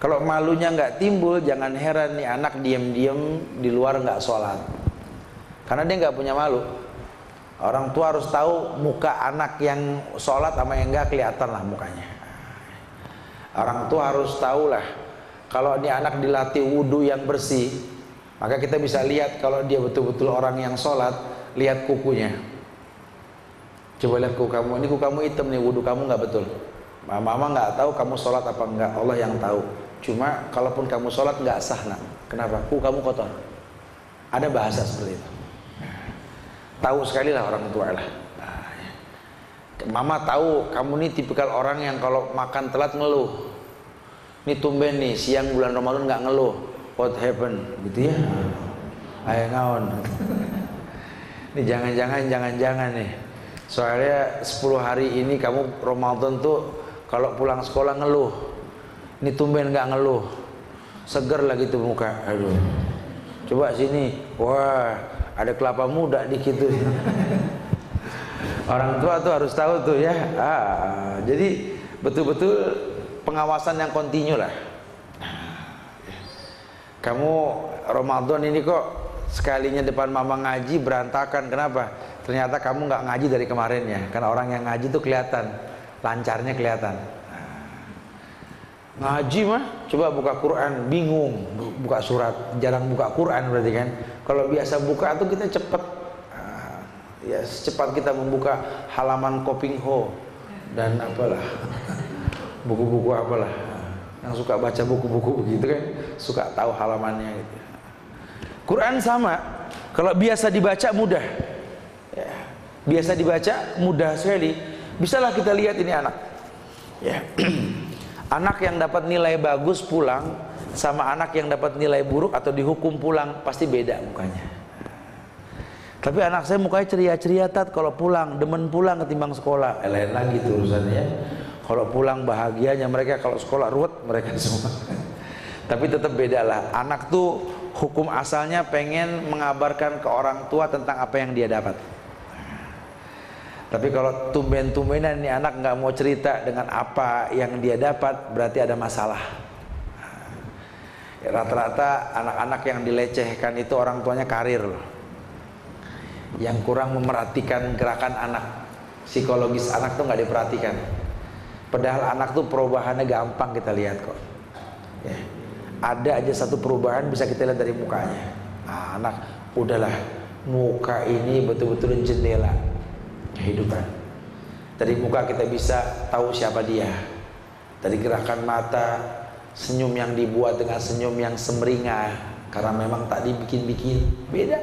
Kalau malunya nggak timbul, jangan heran nih anak diem-diem di luar nggak sholat, karena dia nggak punya malu. Orang tua harus tahu muka anak yang sholat sama yang nggak, kelihatan lah mukanya. Orang tua harus tahu lah, kalau ini anak dilatih wudhu yang bersih, maka kita bisa lihat kalau dia betul-betul orang yang sholat. Lihat kukunya, coba lihat kuku kamu, ini kuku kamu hitam nih, wudhu kamu nggak betul. Mama nggak tahu kamu sholat apa enggak, Allah yang tahu. Cuma kalaupun kamu sholat nggak sah nak. Kenapa? Kuku kamu kotor. Ada bahasa seperti itu. Tahu sekali lah orang tua lah. Mama tahu kamu nih tipikal orang yang kalau makan telat ngeluh. Ini tumben nih siang bulan Ramadan nggak ngeluh. What happened? Gitu ya. Ayo ngaon. Ini jangan-jangan nih. Soalnya 10 hari ini kamu Ramadan tuh kalau pulang sekolah ngeluh. Ini tumben nggak ngeluh. Seger lagi tuh muka. Aduh. Coba sini. Wah, ada kelapa muda dikit tuh. Orang tua tuh harus tahu tuh ya. Jadi betul-betul pengawasan yang kontinu lah. Kamu Ramadan ini kok sekalinya depan mama ngaji berantakan. Kenapa? Ternyata kamu nggak ngaji dari kemarinnya. Karena orang yang ngaji tuh kelihatan, lancarnya kelihatan. Ngaji mah, coba buka Quran bingung, buka surat, jarang buka Quran berarti kan. Kalau biasa buka tuh kita cepet, ya secepat kita membuka halaman Kopingho dan apalah, buku-buku apalah. Yang suka baca buku-buku begitu kan, suka tahu halamannya gitu. Quran sama, kalau biasa dibaca mudah, ya, biasa dibaca mudah sekali. Bisalah kita lihat ini anak, ya. Anak yang dapat nilai bagus pulang sama anak yang dapat nilai buruk atau dihukum pulang pasti beda mukanya. Tapi anak saya mukanya ceria-ceria tat kalau pulang, demen pulang ketimbang sekolah. Lain lagi tuh urusannya. Kalau pulang bahagianya mereka, kalau sekolah ruwet mereka semua. Tapi tetap beda lah. Anak tuh hukum asalnya pengen mengabarkan ke orang tua tentang apa yang dia dapat. Tapi kalau tumben-tumbenan nih anak nggak mau cerita dengan apa yang dia dapat, berarti ada masalah. Rata-rata anak-anak yang dilecehkan itu orang tuanya karir loh, yang kurang memerhatikan gerakan anak. Psikologis anak tuh nggak diperhatikan. Padahal anak tuh perubahannya gampang kita lihat kok. Ya. Ada aja satu perubahan bisa kita lihat dari mukanya. Anak, udahlah, muka ini betul-betul jendela kehidupan. Dari muka kita bisa tahu siapa dia. Dari gerakan mata, senyum yang dibuat dengan senyum yang semringah, karena memang tak dibikin-bikin. Beda.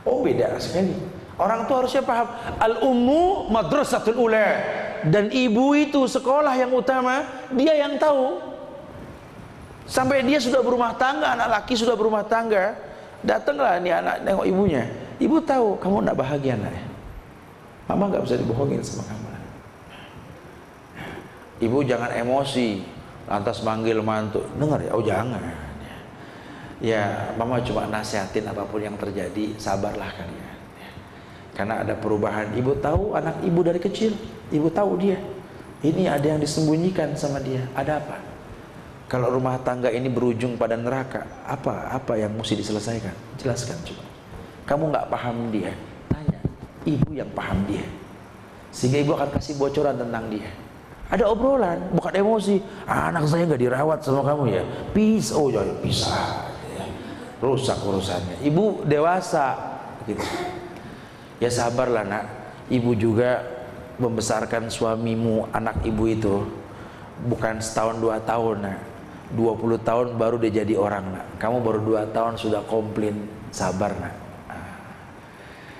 Oh beda sekali. Orang tua harusnya paham. Al-ummu madrasatul ula. Dan ibu itu sekolah yang utama. Dia yang tahu. Sampai dia sudah berumah tangga, anak laki sudah berumah tangga, Datanglah nih anak nengok ibunya. Ibu tahu kamu enggak bahagia nak ya. Mama enggak bisa dibohongin sama kamu. Ibu jangan emosi lantas manggil mantu. Dengar ya, oh jangan. Ya, mama cuma nasihatin apapun yang terjadi, sabarlah kalian. Karena ada perubahan. Ibu tahu anak ibu dari kecil. Ibu tahu dia. Ini ada yang disembunyikan sama dia. Ada apa? Kalau rumah tangga ini berujung pada neraka, apa yang mesti diselesaikan? Jelaskan coba. Kamu nggak paham dia, tanya ibu yang paham dia, sehingga ibu akan kasih bocoran tentang dia. Ada obrolan, bukan emosi. Anak saya nggak dirawat sama kamu ya, oh ya pisah, ya. Rusak urusannya. Ibu dewasa, gitu. Ya sabarlah nak. Ibu juga membesarkan suamimu, anak ibu itu bukan setahun 2 tahun nak. 20 tahun baru dia jadi orang nak. Kamu baru 2 tahun sudah komplain. Sabar nak.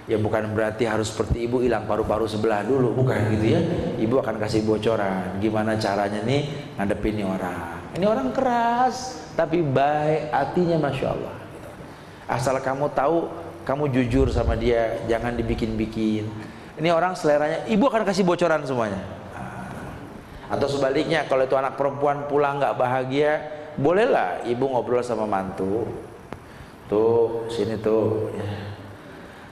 Ya bukan berarti harus seperti ibu hilang paru-paru sebelah dulu, bukan gitu ya. Ibu akan kasih bocoran gimana caranya nih ngadepin ini orang. Ini orang keras tapi baik hatinya, masya Allah. Asal kamu tahu, kamu jujur sama dia, jangan dibikin-bikin. Ini orang seleranya, ibu akan kasih bocoran semuanya. Atau sebaliknya, kalau itu anak perempuan pulang nggak bahagia, bolehlah ibu ngobrol sama mantu. Tuh, sini tuh.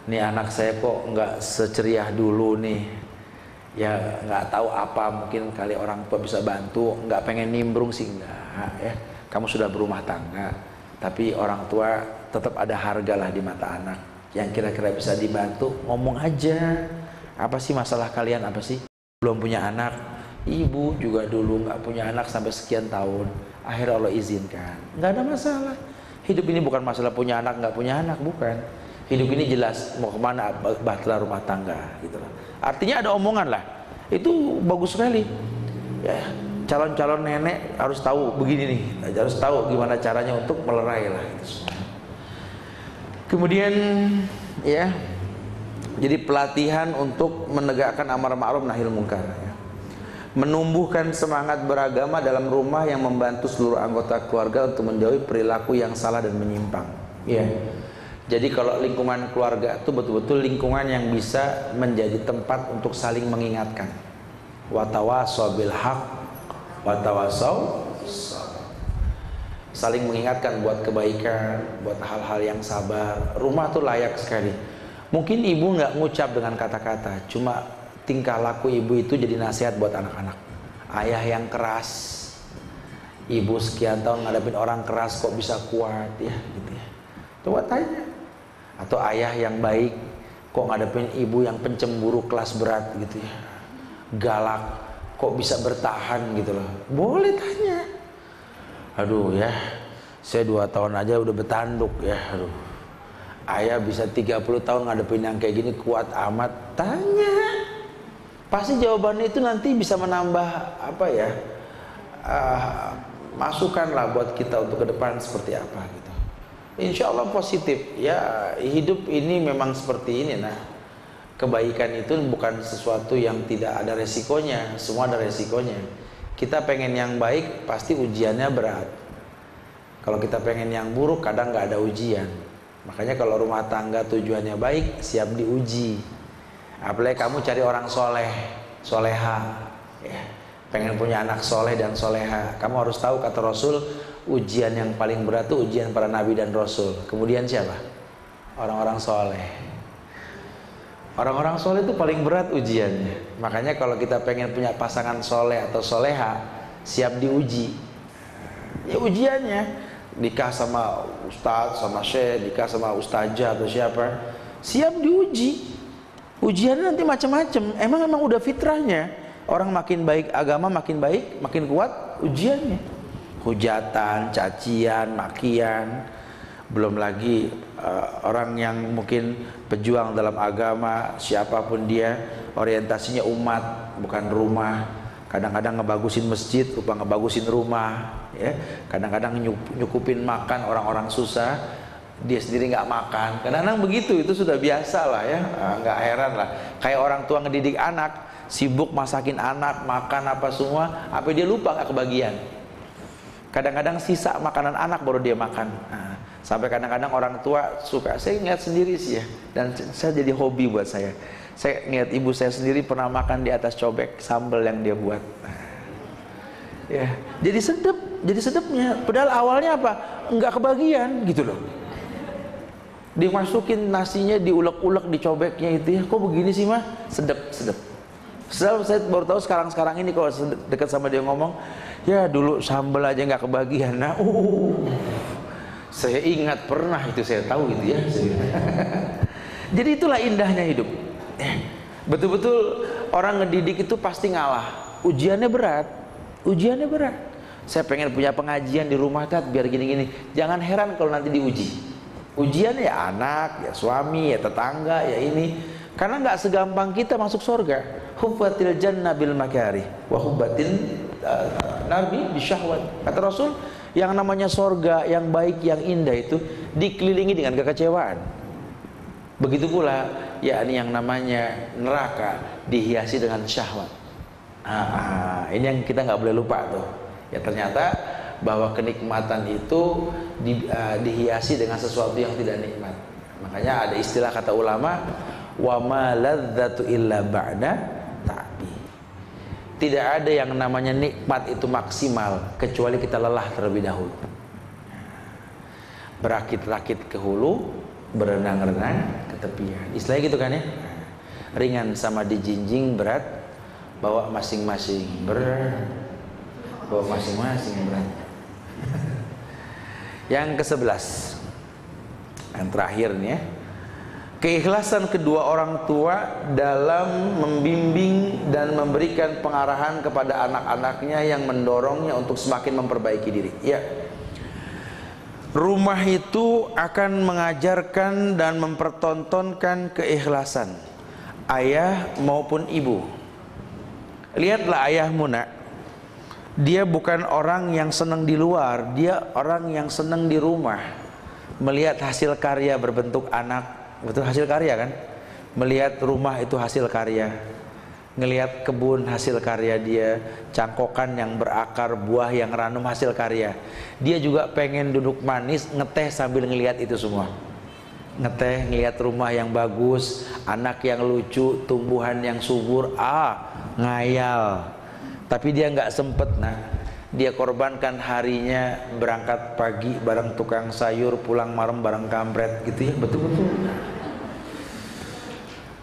Nih anak saya kok nggak seceriah dulu nih. Ya nggak tahu apa, mungkin kali orang tua bisa bantu. Nggak pengen nimbrung sih enggak ya. Kamu sudah berumah tangga, tapi orang tua tetap ada harga lah di mata anak. Yang kira-kira bisa dibantu, ngomong aja. Apa sih masalah kalian, apa sih? Belum punya anak. Ibu juga dulu nggak punya anak sampai sekian tahun, akhirnya Allah izinkan, nggak ada masalah. Hidup ini bukan masalah punya anak nggak punya anak, bukan. Hidup ini jelas mau kemana, bahtera rumah tangga, gitu lah. Artinya ada omongan lah, itu bagus sekali. Ya, calon-calon nenek harus tahu begini nih, harus tahu gimana caranya untuk melerai lah. Gitu. Kemudian ya, jadi pelatihan untuk menegakkan amar ma'ruf nahi munkar. Menumbuhkan semangat beragama dalam rumah yang membantu seluruh anggota keluarga untuk menjauhi perilaku yang salah dan menyimpang. Ya. Jadi kalau lingkungan keluarga itu betul-betul lingkungan yang bisa menjadi tempat untuk saling mengingatkan. Wa tawassaw bil haqq wa tawassaw saling mengingatkan buat kebaikan, buat hal-hal yang sabar. Rumah tuh layak sekali. Mungkin ibu nggak ngucap dengan kata-kata, cuma tingkah laku ibu itu jadi nasihat buat anak-anak. Ayah yang keras, ibu sekian tahun ngadepin orang keras kok bisa kuat ya, gitu ya. Coba tanya. Atau ayah yang baik kok ngadepin ibu yang pencemburu kelas berat gitu ya, galak, kok bisa bertahan gitu loh. Boleh tanya. Aduh ya, saya 2 tahun aja udah bertanduk ya. Aduh, ayah bisa 30 tahun ngadepin yang kayak gini kuat amat. Tanya. Pasti jawabannya itu nanti bisa menambah apa ya, masukan lah buat kita untuk ke depan seperti apa gitu. Insya Allah positif ya. Hidup ini memang seperti ini nah. Kebaikan itu bukan sesuatu yang tidak ada resikonya, semua ada resikonya. Kita pengen yang baik pasti ujiannya berat. Kalau kita pengen yang buruk kadang nggak ada ujian. Makanya kalau rumah tangga tujuannya baik, siap diuji. Apalagi kamu cari orang soleh, soleha ya. Pengen punya anak soleh dan soleha, kamu harus tahu kata Rasul, ujian yang paling berat itu ujian para nabi dan rasul. Kemudian siapa? Orang-orang soleh. Orang-orang soleh itu paling berat ujiannya. Makanya kalau kita pengen punya pasangan soleh atau soleha, siap diuji. Ya ujiannya, nikah sama ustadz, sama syekh, nikah sama ustazah atau siapa, siap diuji. Ujiannya nanti macam-macam. Emang udah fitrahnya. Orang makin baik agama, makin baik, makin kuat ujiannya. Hujatan, cacian, makian. Belum lagi orang yang mungkin pejuang dalam agama, siapapun dia, orientasinya umat, bukan rumah. Kadang-kadang ngebagusin masjid, lupa ngebagusin rumah, ya. Kadang-kadang nyukupin makan orang-orang susah, dia sendiri nggak makan. Kadang-kadang begitu, itu sudah biasa lah ya, nggak heran lah. Kayak orang tua ngedidik anak, sibuk masakin anak, makan apa semua, apa dia lupa nggak kebagian. Kadang-kadang sisa makanan anak baru dia makan. Sampai kadang-kadang orang tua suka, saya ngeliat sendiri sih ya, dan saya jadi hobi buat saya. Saya ngeliat ibu saya sendiri pernah makan di atas cobek sambal yang dia buat. Ya, jadi sedapnya. Padahal awalnya apa? Enggak kebagian gitu loh. Dimasukin nasinya, diulek-ulek di cobeknya itu ya. Kok begini sih mah? Sedap. Saya baru tahu sekarang ini kalau dekat sama dia ngomong, ya dulu sambal aja nggak kebagian. Nah, saya ingat pernah itu, saya tahu itu ya. Jadi itulah indahnya hidup. Betul-betul orang ngedidik itu pasti ngalah. Ujiannya berat. Saya pengen punya pengajian di rumah Tat, biar gini-gini. Jangan heran kalau nanti diuji. Ujian ya anak, ya suami, ya tetangga, ya ini. Karena nggak segampang kita masuk surga. Hubbatil jannah bil makarih wa hubbatil narbi bisyahwat. Kata Rasul, yang namanya surga yang baik, yang indah itu dikelilingi dengan kekecewaan. Begitu pula yakni yang namanya neraka dihiasi dengan syahwat. Ini yang kita nggak boleh lupa tuh. Ya ternyata bahwa kenikmatan itu dihiasi dengan sesuatu yang tidak nikmat. Makanya ada istilah kata ulama, wa ma ladzatu illa ba'da ta'bi. Tidak ada yang namanya nikmat itu maksimal kecuali kita lelah terlebih dahulu. Berakit-rakit ke hulu, berenang-renang ke tepian. Istilahnya gitu kan ya. Ringan sama dijinjing, berat bawa masing-masing berat. Yang ke-11, yang terakhir nih ya, keikhlasan kedua orang tua dalam membimbing dan memberikan pengarahan kepada anak-anaknya yang mendorongnya untuk semakin memperbaiki diri. Ya, rumah itu akan mengajarkan dan mempertontonkan keikhlasan ayah maupun ibu. Lihatlah ayahmu nak, dia bukan orang yang senang di luar, dia orang yang senang di rumah. Melihat hasil karya berbentuk anak, betul hasil karya kan? Melihat rumah itu hasil karya, ngelihat kebun hasil karya dia, cangkokan yang berakar, buah yang ranum hasil karya. Dia juga pengen duduk manis, ngeteh sambil ngelihat itu semua. Ngeteh, ngelihat rumah yang bagus, anak yang lucu, tumbuhan yang subur, ngayal. Tapi dia nggak sempet nak, dia korbankan harinya berangkat pagi bareng tukang sayur, pulang malam bareng kampret gitu ya, betul-betul.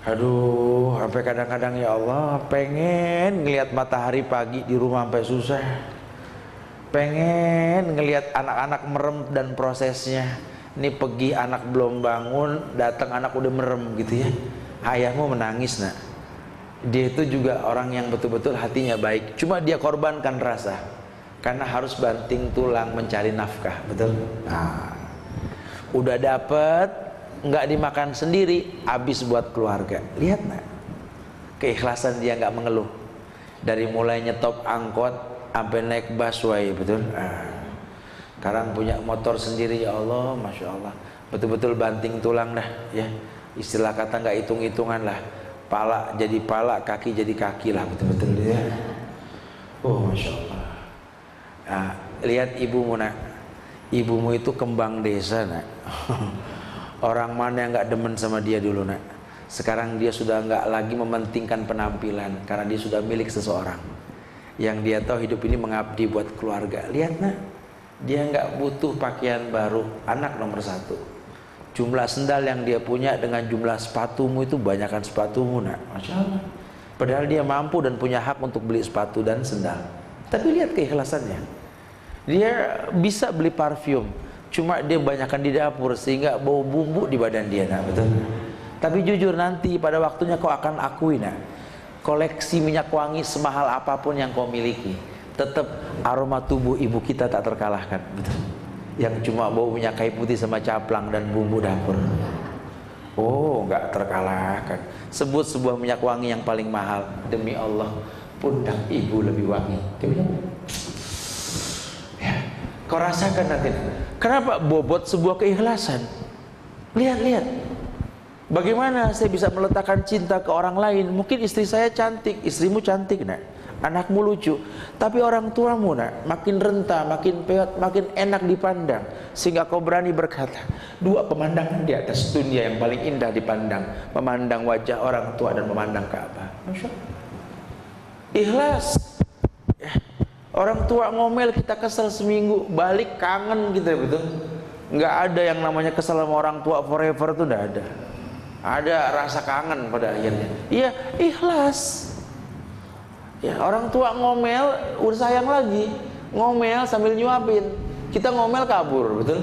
Aduh, sampai kadang-kadang ya Allah pengen ngelihat matahari pagi di rumah sampai susah, pengen ngelihat anak-anak merem dan prosesnya. Ini pergi anak belum bangun, datang anak udah merem gitu ya. Ayahmu menangis nak. Dia itu juga orang yang betul-betul hatinya baik, cuma dia korbankan rasa karena harus banting tulang mencari nafkah, betul? Udah dapet, nggak dimakan sendiri, habis buat keluarga. Lihat nak, keikhlasan dia nggak mengeluh. Dari mulai nyetop angkot sampai naik busway, betul? Sekarang punya motor sendiri, ya Allah, masya Allah, betul-betul banting tulang dah, ya. Istilah kata nggak hitung-hitungan lah. Pala jadi pala, kaki jadi kaki lah, betul-betul dia. Masya Allah. Lihat ibumu nak, ibumu itu kembang desa nak. Orang mana yang nggak demen sama dia dulu nak, sekarang dia sudah nggak lagi mementingkan penampilan karena dia sudah milik seseorang yang dia tahu hidup ini mengabdi buat keluarga. Lihat nak, dia nggak butuh pakaian baru, anak nomor satu. Jumlah sendal yang dia punya dengan jumlah sepatumu itu banyakkan sepatumu nak, masya Allah. Padahal dia mampu dan punya hak untuk beli sepatu dan sendal. Tapi lihat keikhlasannya. Dia bisa beli parfum, cuma dia banyakkan di dapur sehingga bau bumbu di badan dia nak, betul. Tapi jujur nanti pada waktunya kau akan akui nak, koleksi minyak wangi semahal apapun yang kau miliki, tetap aroma tubuh ibu kita tak terkalahkan, betul. Yang cuma bau minyak kayu putih sama caplang dan bumbu dapur, nggak terkalahkan. Sebut sebuah minyak wangi yang paling mahal, demi Allah pundak ibu lebih wangi. Ya, kau rasakan nanti. Kenapa? Bobot sebuah keikhlasan. Lihat, bagaimana saya bisa meletakkan cinta ke orang lain. Mungkin istri saya cantik, istrimu cantik nak. anakmu lucu, tapi orang tuamu nak makin renta, makin peot, makin enak dipandang, sehingga kau berani berkata, dua pemandangan di atas dunia yang paling indah dipandang, memandang wajah orang tua dan memandang Ka'bah. Masya Allah. Ikhlas. Orang tua ngomel kita kesel seminggu, balik kangen kita, betul? Nggak ada yang namanya kesel sama orang tua forever, tuh nggak ada. Ada rasa kangen pada akhirnya. Iya, ikhlas. Ya, orang tua ngomel, udah sayang lagi, ngomel sambil nyuapin. Kita ngomel kabur, betul?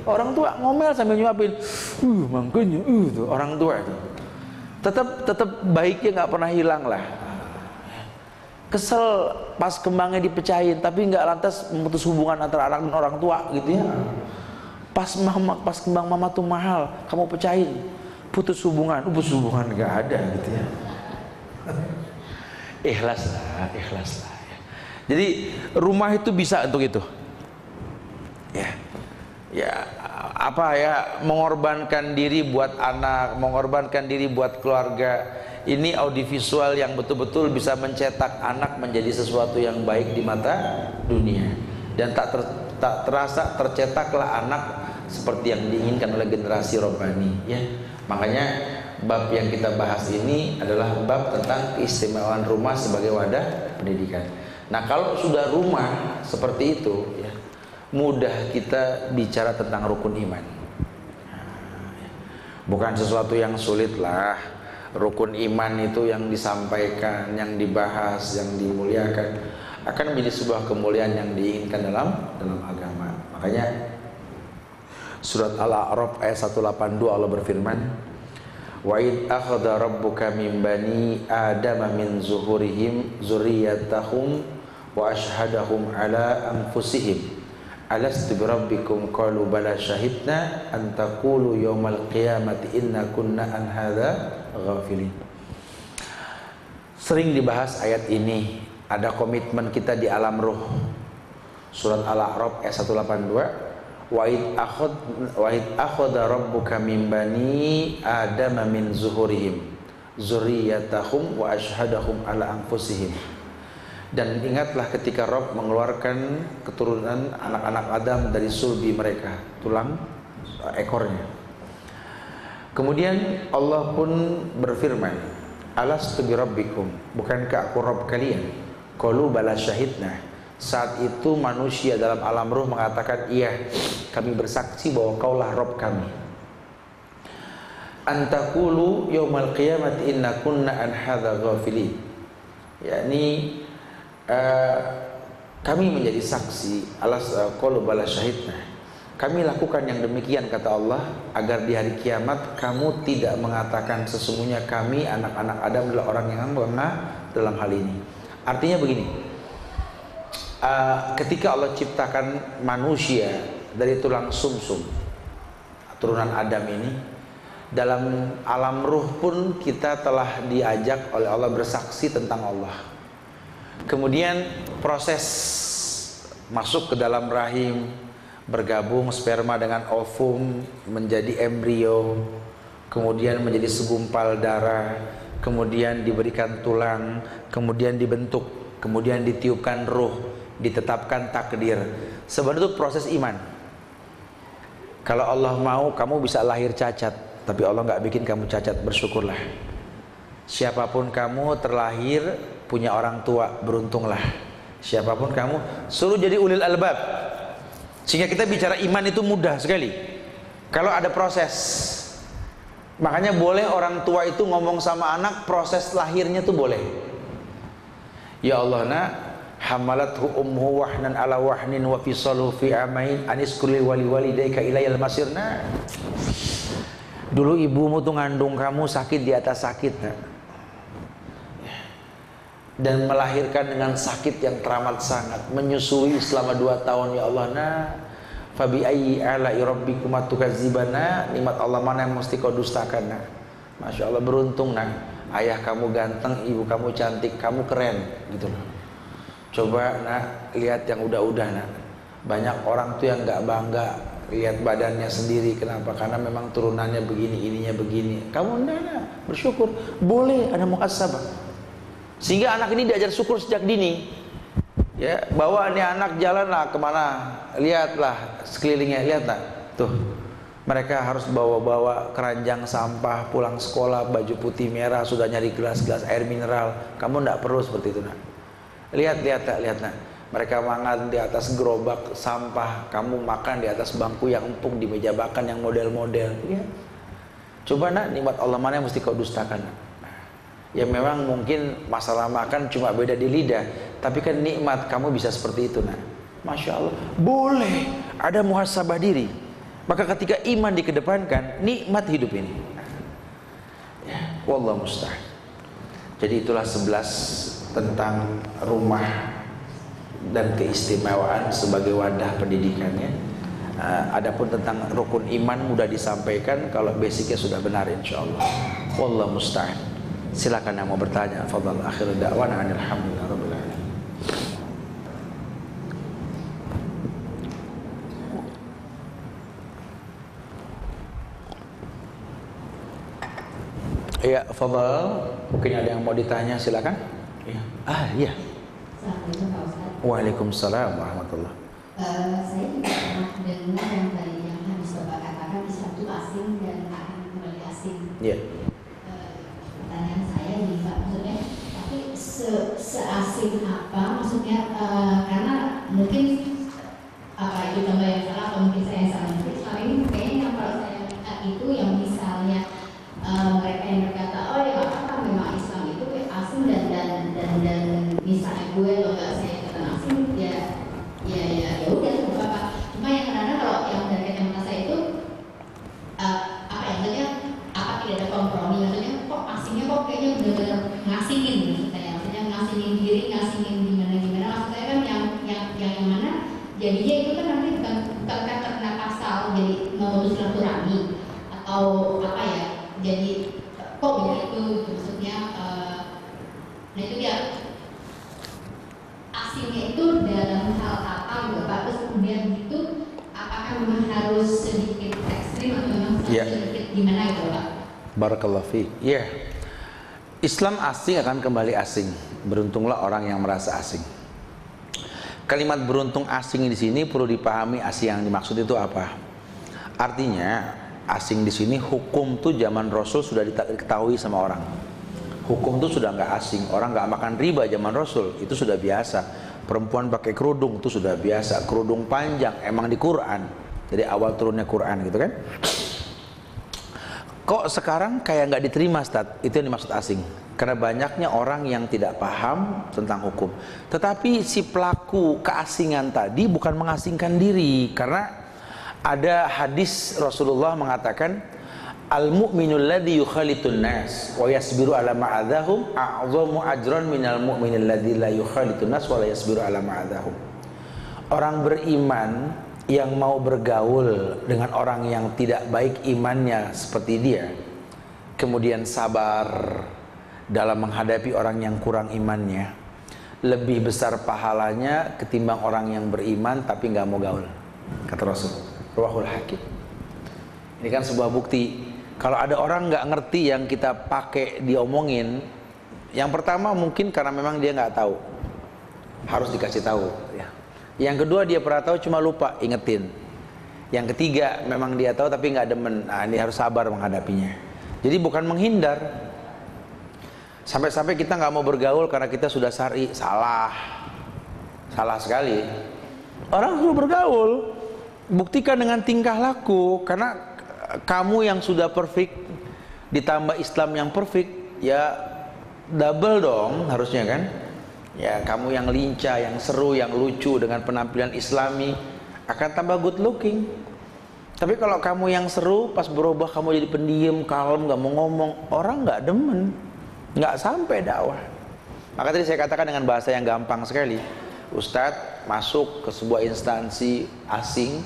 Orang tua ngomel sambil nyuapin. Makanya, tuh orang tua itu. Tetap baiknya nggak pernah hilang lah. Kesel pas kembangnya dipecahin, tapi nggak lantas memutus hubungan antara anak dan orang tua, gitu ya. Pas kembang mama tuh mahal, kamu pecahin, putus hubungan nggak ada, gitu ya. Ikhlas lah. Jadi rumah itu bisa untuk itu. Ya, mengorbankan diri buat anak, mengorbankan diri buat keluarga. Ini audiovisual yang betul-betul bisa mencetak anak menjadi sesuatu yang baik di mata dunia, dan tak terasa tercetaklah anak seperti yang diinginkan oleh generasi robbani. Ya, makanya bab yang kita bahas ini adalah bab tentang keistimewaan rumah sebagai wadah pendidikan. Nah, kalau sudah rumah seperti itu, ya, mudah kita bicara tentang rukun iman. Bukan sesuatu yang sulit lah. Rukun iman itu yang disampaikan, yang dibahas, yang dimuliakan akan menjadi sebuah kemuliaan yang diinginkan dalam agama. Makanya surat Al-A'raf ayat 182 Allah berfirman, wa id akhadha rabbuka min bani adama min zuhurihim dzurriyyatahum wa ashhadahum ala anfusihim alastu birabbikum qalu bala syahidna an taqulu yaumal qiyamati inna kunna an hadza ghafilin. Sering dibahas ayat ini, ada komitmen kita di alam ruh. Surat Al-A'raf ayat 182, wa id akhadha rabbuka min bani adama min zuhurihim dzurriyyatahum wa ashhadahum ala anfusihim. Dan ingatlah ketika Rabb mengeluarkan keturunan anak-anak Adam dari sulbi mereka, tulang ekornya. Kemudian Allah pun berfirman, alastu birabbikum, bukankah aku Rabb kalian? Qalu bala syahidna. Saat itu manusia dalam alam ruh mengatakan, iya, kami bersaksi bahwa kaulah Rabb kami. Antaqulu yaumal qiyamati inna kunna an hadza ghafilin. Yakni kami menjadi saksi, alas qalu bala syahidna. Kami lakukan yang demikian, kata Allah, agar di hari kiamat kamu tidak mengatakan sesungguhnya kami anak-anak Adam adalah orang yang lengah dalam hal ini. Artinya begini, ketika Allah ciptakan manusia dari tulang sumsum, turunan Adam ini, dalam alam ruh pun kita telah diajak oleh Allah bersaksi tentang Allah. Kemudian proses masuk ke dalam rahim, bergabung sperma dengan ovum menjadi embrio, kemudian menjadi segumpal darah, kemudian diberikan tulang, kemudian dibentuk, kemudian ditiupkan ruh, ditetapkan takdir. Sebenarnya itu proses iman. Kalau Allah mau kamu bisa lahir cacat, tapi Allah nggak bikin kamu cacat, bersyukurlah. Siapapun kamu terlahir punya orang tua, beruntunglah. Siapapun kamu, suruh jadi ulil albab. Sehingga kita bicara iman itu mudah sekali. Kalau ada proses. Makanya boleh orang tua itu ngomong sama anak, proses lahirnya tuh boleh. Ya Allah, nak, hamalathu ummuhu wahnan ala wahnin wa fisaluhu fi amain aniskulil wali walidayka ilayal masirna. Dulu ibumu tuh ngandung kamu sakit di atas sakit, nak, dan melahirkan dengan sakit yang teramat sangat, menyusui selama 2 tahun. Ya Allah, nah, fabi ayyi ala'i rabbikuma tukadzibana, nikmat Allah mana yang mesti kau dustakan, nah. Masya Allah, beruntung, nah, ayah kamu ganteng, ibu kamu cantik, kamu keren, gitu loh. Coba, nah, lihat yang udah-udah, nah. Banyak orang tuh yang nggak bangga lihat badannya sendiri. Kenapa? Karena memang turunannya begini, ininya begini. Kamu nah, bersyukur, boleh ada muhasabah. Sehingga anak ini diajar syukur sejak dini. Ya, bawa ini anak jalanlah kemana, lihatlah sekelilingnya, lihatlah. Tuh, mereka harus bawa-bawa keranjang sampah, pulang sekolah baju putih merah, sudah nyari gelas-gelas air mineral. Kamu tidak perlu seperti itu, nak. Lihat, nak. Mereka makan di atas gerobak sampah, kamu makan di atas bangku yang empuk, di meja makan yang model-model. Lihat. Coba nak, nikmat Allah mana yang mesti kau dustakan, nak? Ya memang mungkin masalah makan cuma beda di lidah, tapi kan nikmat kamu bisa seperti itu, nak. Masya Allah, boleh ada muhasabah diri. Maka ketika iman dikedepankan, nikmat hidup ini. Ya, wallahu musta'an. Jadi itulah 11 tentang rumah dan keistimewaan sebagai wadah pendidikannya. Adapun tentang rukun iman mudah disampaikan kalau basicnya sudah benar, insyaallah. Wallahu musta'an. Silakan yang mau bertanya. Fadhal, akhir da'wana alhamdulillah rabbil alamin. Ya, fadhal. Mungkin ada yang mau ditanya, silakan. Ya. Iya. Assalamualaikum Pak Ustaz. Waalaikumsalam warahmatullah. Saya juga pernah dengar yang tadi yang habis Bapak katakan Islam itu asing dan akan kembali asing. Iya. Pertanyaan saya ini Pak, maksudnya tapi seasing apa? Maksudnya karena mungkin apa itu tambah yang salah atau mungkin saya yang salah. Mungkin selama ini kayaknya yang kalau saya lihat itu yang misalnya mereka yang berkata oh ya apa memang Islam itu asing dan misalnya gue atau enggak saya kata asing ya udah nggak apa-apa. Cuma yang kadang-kadang kalau yang dari kacamata saya itu apa ya maksudnya apa tidak ada kompromi, maksudnya kok asingnya kok kayaknya benar-benar ngasingin gitu saya, maksudnya ngasingin diri, ngasingin gimana maksud saya kan yang mana jadinya itu kan nanti bukan kena pasal jadi memutus silaturahmi atau apa ya, jadi kok begitu maksudnya nah itu dia asingnya itu dalam hal apa Bapak, terus kemudian itu apakah memang harus sedikit ekstrim atau memang sedikit gimana gitu Pak? Barakallahu fiik. Ya. Islam asing akan kembali asing. Beruntunglah orang yang merasa asing. Kalimat beruntung asing di sini perlu dipahami asing yang dimaksud itu apa. Artinya asing di sini hukum tuh zaman Rasul sudah diketahui sama orang. Hukum tuh sudah nggak asing. Orang nggak makan riba zaman Rasul itu sudah biasa. Perempuan pakai kerudung itu sudah biasa. Kerudung panjang emang di Quran. Jadi awal turunnya Quran gitu kan. Kok sekarang kayak nggak diterima, Ustaz? Itu yang dimaksud asing. Karena banyaknya orang yang tidak paham tentang hukum. Tetapi si pelaku keasingan tadi bukan mengasingkan diri. Karena ada hadis Rasulullah mengatakan, al-mu'minul ladzi yukhalitun nas wa yasbiru ala ma'adahum a'zamu ajran minal mu'minil ladzi la yukhalitun nas wa la yasbiru ala ma'adahum. Orang beriman yang mau bergaul dengan orang yang tidak baik imannya seperti dia, kemudian sabar dalam menghadapi orang yang kurang imannya, lebih besar pahalanya ketimbang orang yang beriman tapi nggak mau gaul, kata Rasul. Rawahul Hakim. Ini kan sebuah bukti. Kalau ada orang nggak ngerti yang kita pakai diomongin, yang pertama mungkin karena memang dia nggak tahu, harus dikasih tahu. Ya. Yang kedua dia pernah tahu cuma lupa ingetin. Yang ketiga memang dia tahu tapi nggak demen. Nah, ini harus sabar menghadapinya. Jadi bukan menghindar. Sampai-sampai kita nggak mau bergaul karena kita sudah syar'i, salah sekali. Orang sudah bergaul, buktikan dengan tingkah laku. Karena kamu yang sudah perfect ditambah Islam yang perfect, ya double dong harusnya kan. Ya kamu yang lincah, yang seru, yang lucu dengan penampilan Islami akan tambah good looking. Tapi kalau kamu yang seru pas berubah kamu jadi pendiam, kalem, nggak mau ngomong, orang nggak demen, nggak sampai dakwah. Maka tadi saya katakan dengan bahasa yang gampang sekali, Ustadz masuk ke sebuah instansi asing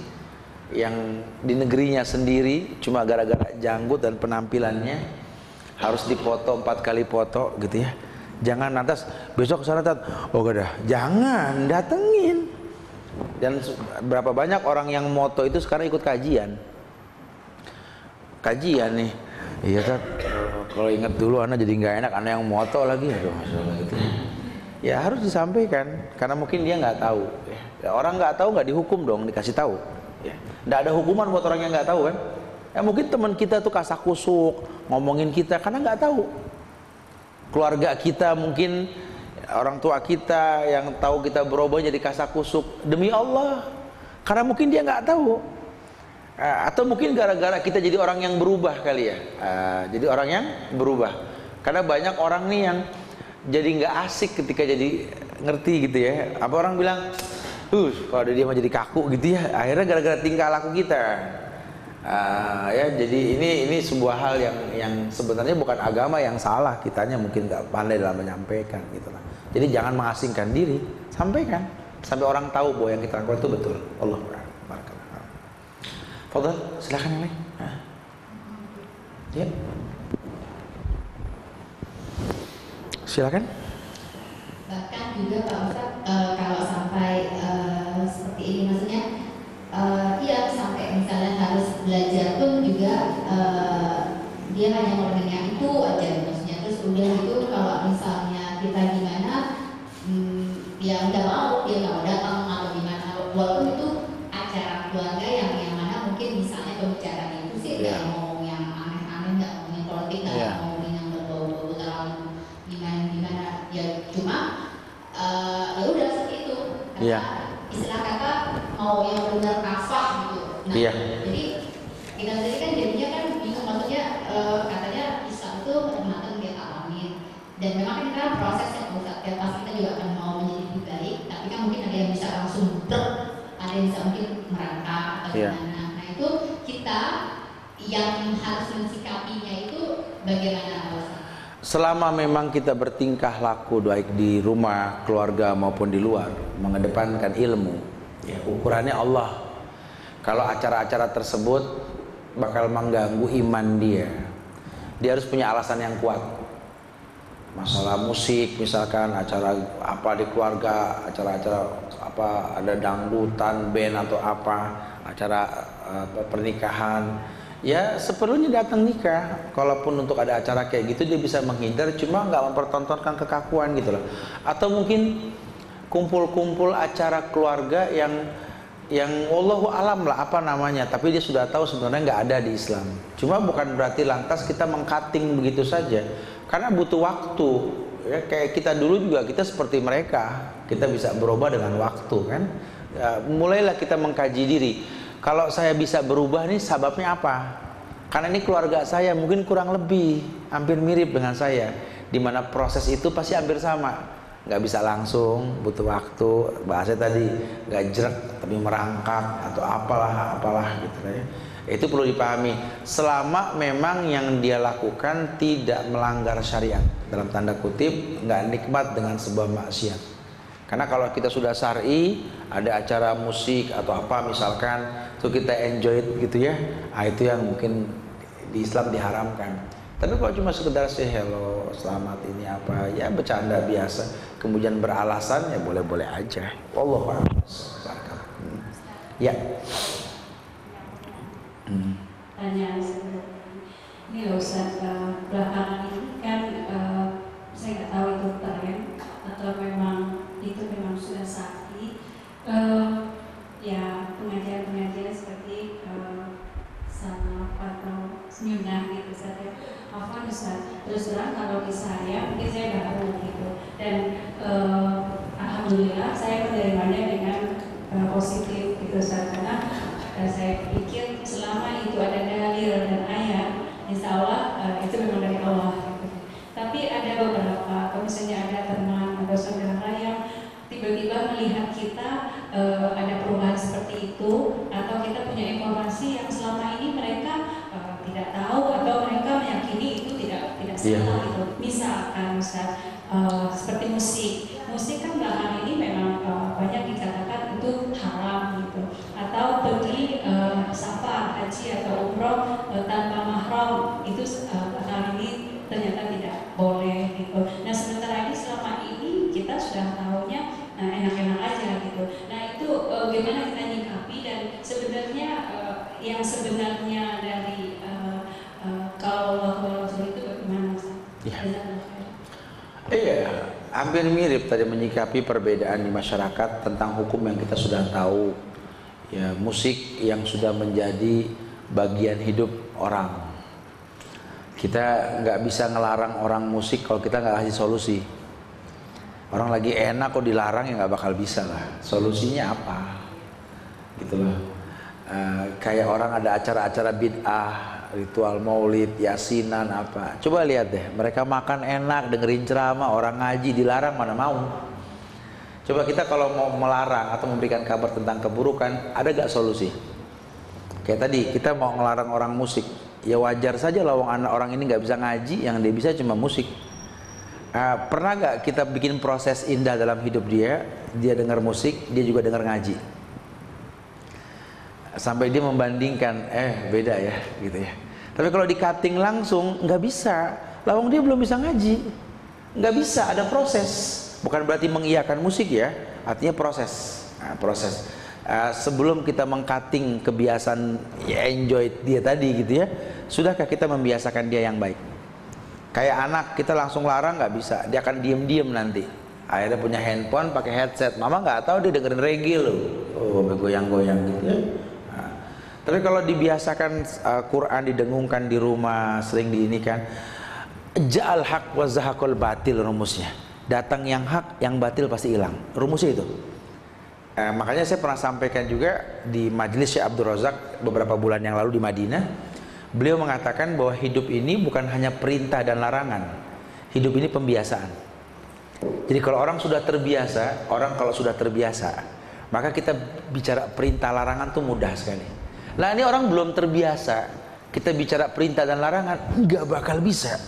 yang di negerinya sendiri cuma gara-gara janggut dan penampilannya harus dipoto 4 kali foto gitu ya. Jangan lantas besok ke sana oh gak dah, jangan datengin. Dan berapa banyak orang yang moto itu sekarang ikut kajian nih. Iya Tat, Kalau ingat dulu anak jadi nggak enak, anak yang moto lagi, aduh masalah gitu. Ya harus disampaikan, karena mungkin dia nggak tahu. Ya, orang nggak tahu nggak dihukum dong, dikasih tahu. Ya, nggak ada hukuman buat orang yang nggak tahu kan. Ya mungkin teman kita tuh kasak-kusuk ngomongin kita karena nggak tahu. Keluarga kita mungkin orang tua kita yang tahu kita berubah jadi kasak-kusuk demi Allah, karena mungkin dia nggak tahu. Atau mungkin gara-gara kita jadi orang yang berubah kali ya. Jadi orang yang berubah. Karena banyak orang nih yang jadi nggak asik ketika jadi ngerti gitu ya. Apa orang bilang, kalau dia mah jadi kaku gitu ya. Akhirnya gara-gara tingkah laku kita. Ya jadi ini sebuah hal yang sebenarnya bukan agama yang salah, kitanya mungkin nggak pandai dalam menyampaikan gitu lah. Jadi jangan mengasingkan diri, sampaikan sampai orang tahu bahwa yang kita lakukan itu betul. Allah Akbar. Fadhal, silakan yang lain. Ya. Silakan. Bahkan juga Pak Ustadz, kalau sampai seperti ini, maksudnya iya sampai misalnya harus belajar pun juga dia hanya ngomongin yang itu aja, maksudnya terus udah itu kalau misalnya kita gimana, dia nggak mau datang atau gimana, walaupun itu acara keluarga yang mana mungkin misalnya pembicaraan itu sih nggak ngomong yang aneh-aneh, nggak ngomongin politik, nggak ngomongin yang berbau-bau terlalu gimana ya, cuma ya udah seperti itu. Istilah kata mau yang benar kafah gitu. Nah, jadi kita sendiri kan jadinya kan bingung, maksudnya katanya Islam itu perhatian dia alamin, dan memang kan kita proses yang Ustadz, pasti kita juga akan mau menjadi lebih baik, tapi kan mungkin ada yang bisa langsung ada yang bisa mungkin merangkak atau gimana. Nah itu kita yang harus mensikapinya itu bagaimana Ustadz? Selama memang kita bertingkah laku baik di rumah, keluarga maupun di luar, mengedepankan ilmu, ya ukurannya Allah. Kalau acara-acara tersebut bakal mengganggu iman dia harus punya alasan yang kuat. Masalah musik misalkan, acara apa di keluarga, acara-acara apa, ada dangdutan, band atau apa, acara pernikahan, ya seperlunya datang nikah. Kalaupun untuk ada acara kayak gitu dia bisa menghindar, cuma nggak mempertontonkan kekakuan gitu loh. Atau mungkin kumpul-kumpul acara keluarga yang wallahu alam lah apa namanya, tapi dia sudah tahu sebenarnya nggak ada di Islam. Cuma bukan berarti lantas kita mengcutting begitu saja, karena butuh waktu. Ya, kayak kita dulu juga kita seperti mereka, kita bisa berubah dengan waktu kan. Ya, mulailah kita mengkaji diri. Kalau saya bisa berubah nih sebabnya apa? Karena ini keluarga saya mungkin kurang lebih hampir mirip dengan saya, dimana proses itu pasti hampir sama. Nggak bisa langsung, butuh waktu. Bahasa tadi nggak jerak tapi merangkak atau apalah gitu ya. Itu perlu dipahami. Selama memang yang dia lakukan tidak melanggar syariat, dalam tanda kutip nggak nikmat dengan sebuah maksiat. Karena kalau kita sudah syar'i, ada acara musik atau apa misalkan, tuh kita enjoy gitu ya, itu yang mungkin di Islam diharamkan. Tapi kalau cuma sekedar say hello, selamat ini apa, ya bercanda biasa, kemudian beralasan, ya boleh-boleh aja. Wallahu a'lam. Ya. Tanya ini loh Ustaz, belakangan ini kan saya nggak tahu itu tren atau memang itu memang sudah sakti, ya pengajian-pengajian seperti salaf atau sunnah gitu saja. Apa Ustaz? Terus terang kalau di saya mungkin saya baru gitu, dan alhamdulillah saya menerimanya dengan positif gitu Ustaz, karena saya pikir selama itu ada dalil dan ayat, insya Allah itu memang dari Allah gitu. Tapi ada beberapa, kalau misalnya ada teman atau saudara yang tiba-tiba melihat kita ada perubahan seperti itu, atau kita punya informasi yang selama ini mereka tidak tahu atau mereka meyakini itu tidak salah gitu. Misalkan seperti musik kan belakangan ini memang banyak dikatakan itu haram gitu, atau pergi safar haji atau umroh tanpa mahram itu belakangan ini ternyata tidak boleh gitu. Nah sementara ini selama ini kita sudah tahunya enak-enak aja gitu. Nah itu gimana kita nyikapi, dan sebenarnya yang sebenarnya dari kalau Allah Rasul itu bagaimana hampir mirip tadi menyikapi perbedaan di masyarakat tentang hukum yang kita sudah tahu. Ya, musik yang sudah menjadi bagian hidup orang. Kita nggak bisa ngelarang orang musik kalau kita nggak kasih solusi. Orang lagi enak kok dilarang, ya nggak bakal bisa lah. Solusinya apa? Gitu loh. Kayak orang ada acara-acara bid'ah, ritual maulid, yasinan apa. Coba lihat deh, mereka makan enak, dengerin ceramah, orang ngaji dilarang, mana mau. Coba kita kalau mau melarang atau memberikan kabar tentang keburukan, ada gak solusi? Kayak tadi, kita mau ngelarang orang musik, ya wajar saja lah orang ini gak bisa ngaji, yang dia bisa cuma musik. Pernah gak kita bikin proses indah dalam hidup dia dengar musik, dia juga dengar ngaji? Sampai dia membandingkan, beda ya, gitu ya. Tapi kalau di cutting langsung nggak bisa, lawang dia belum bisa ngaji, nggak bisa, ada proses. Bukan berarti mengiyakan musik ya, artinya proses. Proses. Sebelum kita mengcutting kebiasaan ya, enjoy dia tadi gitu ya, sudahkah kita membiasakan dia yang baik? Kayak anak kita langsung larang nggak bisa, dia akan diem nanti. Akhirnya punya handphone, pakai headset, mama nggak tahu dia dengerin reggae loh, bergoyang-goyang gitu ya. Tapi kalau dibiasakan Quran didengungkan di rumah, sering diinikan, ja'al haq wa zahaqal batil rumusnya. Datang yang hak, yang batil pasti hilang. Rumusnya itu. Makanya saya pernah sampaikan juga di majelis Syekh Abdul Razak beberapa bulan yang lalu di Madinah. Beliau mengatakan bahwa hidup ini bukan hanya perintah dan larangan. Hidup ini pembiasaan. Jadi kalau orang sudah terbiasa, maka kita bicara perintah larangan tuh mudah sekali. Nah ini orang belum terbiasa, kita bicara perintah dan larangan nggak bakal bisa.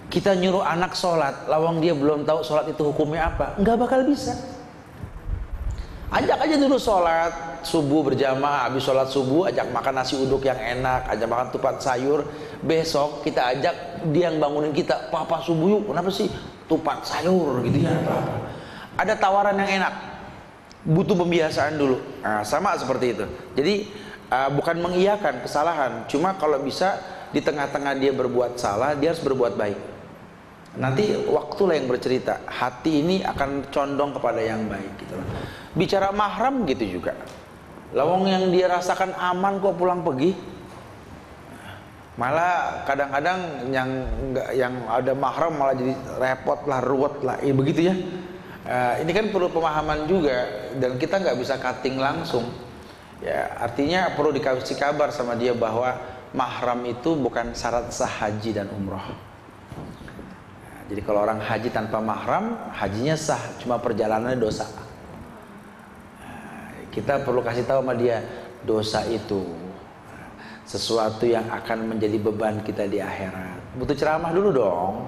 Kita nyuruh anak sholat, lawang dia belum tahu sholat itu hukumnya apa, nggak bakal bisa. Ajak aja dulu sholat subuh berjamaah, habis sholat subuh ajak makan nasi uduk yang enak, ajak makan tupat sayur. Besok kita ajak dia yang bangunin kita, papa subuh yuk, kenapa sih tupat sayur gitu ya? Ada tawaran yang enak, butuh pembiasaan dulu. Nah, sama seperti itu. Jadi bukan mengiyakan kesalahan, cuma kalau bisa di tengah-tengah dia berbuat salah, dia harus berbuat baik. Nanti waktulah yang bercerita, hati ini akan condong kepada yang baik gitu. Bicara mahram gitu juga, lawang yang dia rasakan aman kok pulang pergi, malah kadang-kadang yang ada mahram malah jadi repot lah, ruwet lah, begitu ya. Ini kan perlu pemahaman juga, dan kita nggak bisa cutting langsung. Ya, artinya perlu dikasih kabar sama dia bahwa mahram itu bukan syarat sah haji dan umroh. Nah, jadi kalau orang haji tanpa mahram, hajinya sah, cuma perjalanannya dosa. Nah, kita perlu kasih tahu sama dia, dosa itu sesuatu yang akan menjadi beban kita di akhirat. Butuh ceramah dulu dong.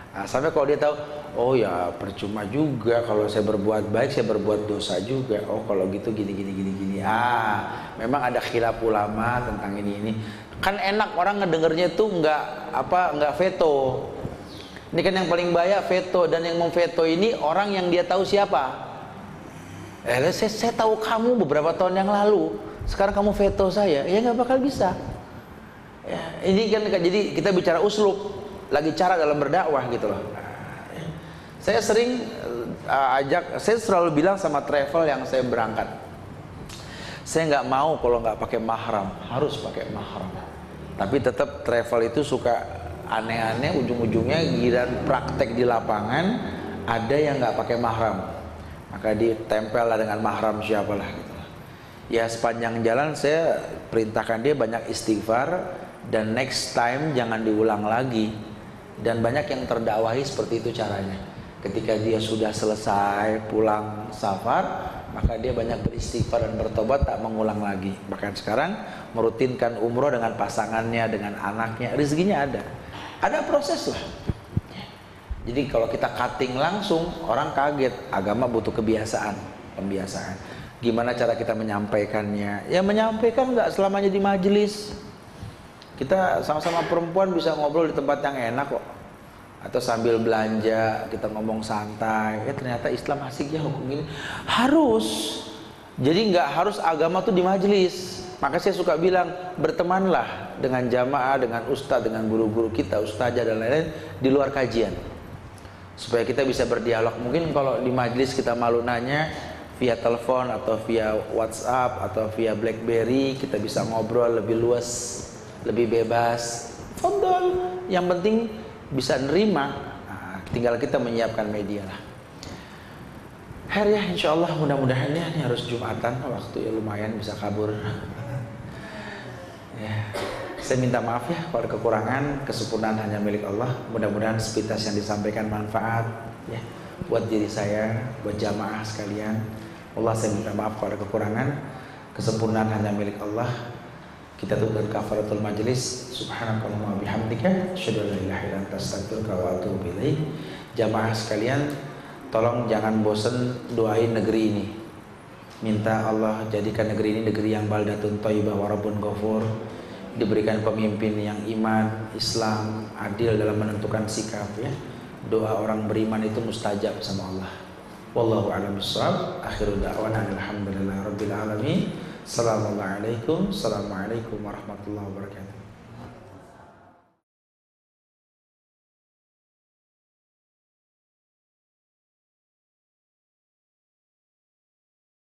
Nah, sampai kalau dia tahu, oh ya percuma juga kalau saya berbuat baik, saya berbuat dosa juga. Oh kalau gitu gini. Memang ada khilaf ulama tentang ini. Kan enak orang ngedengernya tuh nggak veto. Ini kan yang paling bahaya veto, dan yang memveto ini orang yang dia tahu siapa. Saya tahu kamu beberapa tahun yang lalu, sekarang kamu veto saya, ya nggak bakal bisa. Ya, ini kan jadi kita bicara uslub, lagi cara dalam berdakwah gitu loh. Saya sering saya selalu bilang sama travel yang saya berangkat, saya nggak mau kalau nggak pakai mahram, harus pakai mahram. Tapi tetap travel itu suka aneh-aneh, ujung-ujungnya giliran praktek di lapangan ada yang nggak pakai mahram, maka ditempel lah dengan mahram siapalah gitu. Ya sepanjang jalan saya perintahkan dia banyak istighfar, dan next time jangan diulang lagi. Dan banyak yang terdakwahi seperti itu caranya. Ketika dia sudah selesai pulang safar, maka dia banyak beristighfar dan bertobat, tak mengulang lagi. Bahkan sekarang merutinkan umroh dengan pasangannya, dengan anaknya, rezekinya ada proses lah. Jadi kalau kita cutting langsung, orang kaget. Agama butuh pembiasaan. Gimana cara kita menyampaikannya? Ya menyampaikan nggak selamanya di majelis. Kita sama-sama perempuan bisa ngobrol di tempat yang enak kok. Atau sambil belanja kita ngomong santai, ternyata Islam asik ya hukum ini. Harus. Jadi nggak harus agama tuh di majelis. Maka saya suka bilang, bertemanlah dengan jamaah, dengan ustadz, dengan guru-guru kita, ustazah dan lain-lain di luar kajian. supaya kita bisa berdialog. Mungkin kalau di majelis kita malu nanya, via telepon atau via WhatsApp atau via BlackBerry kita bisa ngobrol lebih luas, lebih bebas. Fadol, yang penting bisa nerima. Nah, tinggal kita menyiapkan media lah. Ya, insya Allah mudah-mudahan ya, ini harus Jumatan, waktu ya lumayan bisa kabur. Ya, saya minta maaf ya kalau ada kekurangan, kesempurnaan hanya milik Allah. Mudah-mudahan sepintas yang disampaikan manfaat ya buat diri saya, buat jamaah sekalian. Allah, saya minta maaf kalau ada kekurangan, kesempurnaan hanya milik Allah. Kita tutup kafaratul majelis. Subhanakallahumma bihamdika asyhadu an la ilaha illa anta astaghfiruka wa atubu ilaik. Jamaah sekalian, tolong jangan bosan doain negeri ini. Minta Allah jadikan negeri ini negeri yang baldatun thayyibah wa rabbun ghafur. Diberikan pemimpin yang iman, Islam, adil dalam menentukan sikap ya. Doa orang beriman itu mustajab sama Allah. Wallahu a'lam bishawab. Akhiru da'wana alhamdulillahirabbil alamin. Assalamualaikum warahmatullahi wabarakatuh.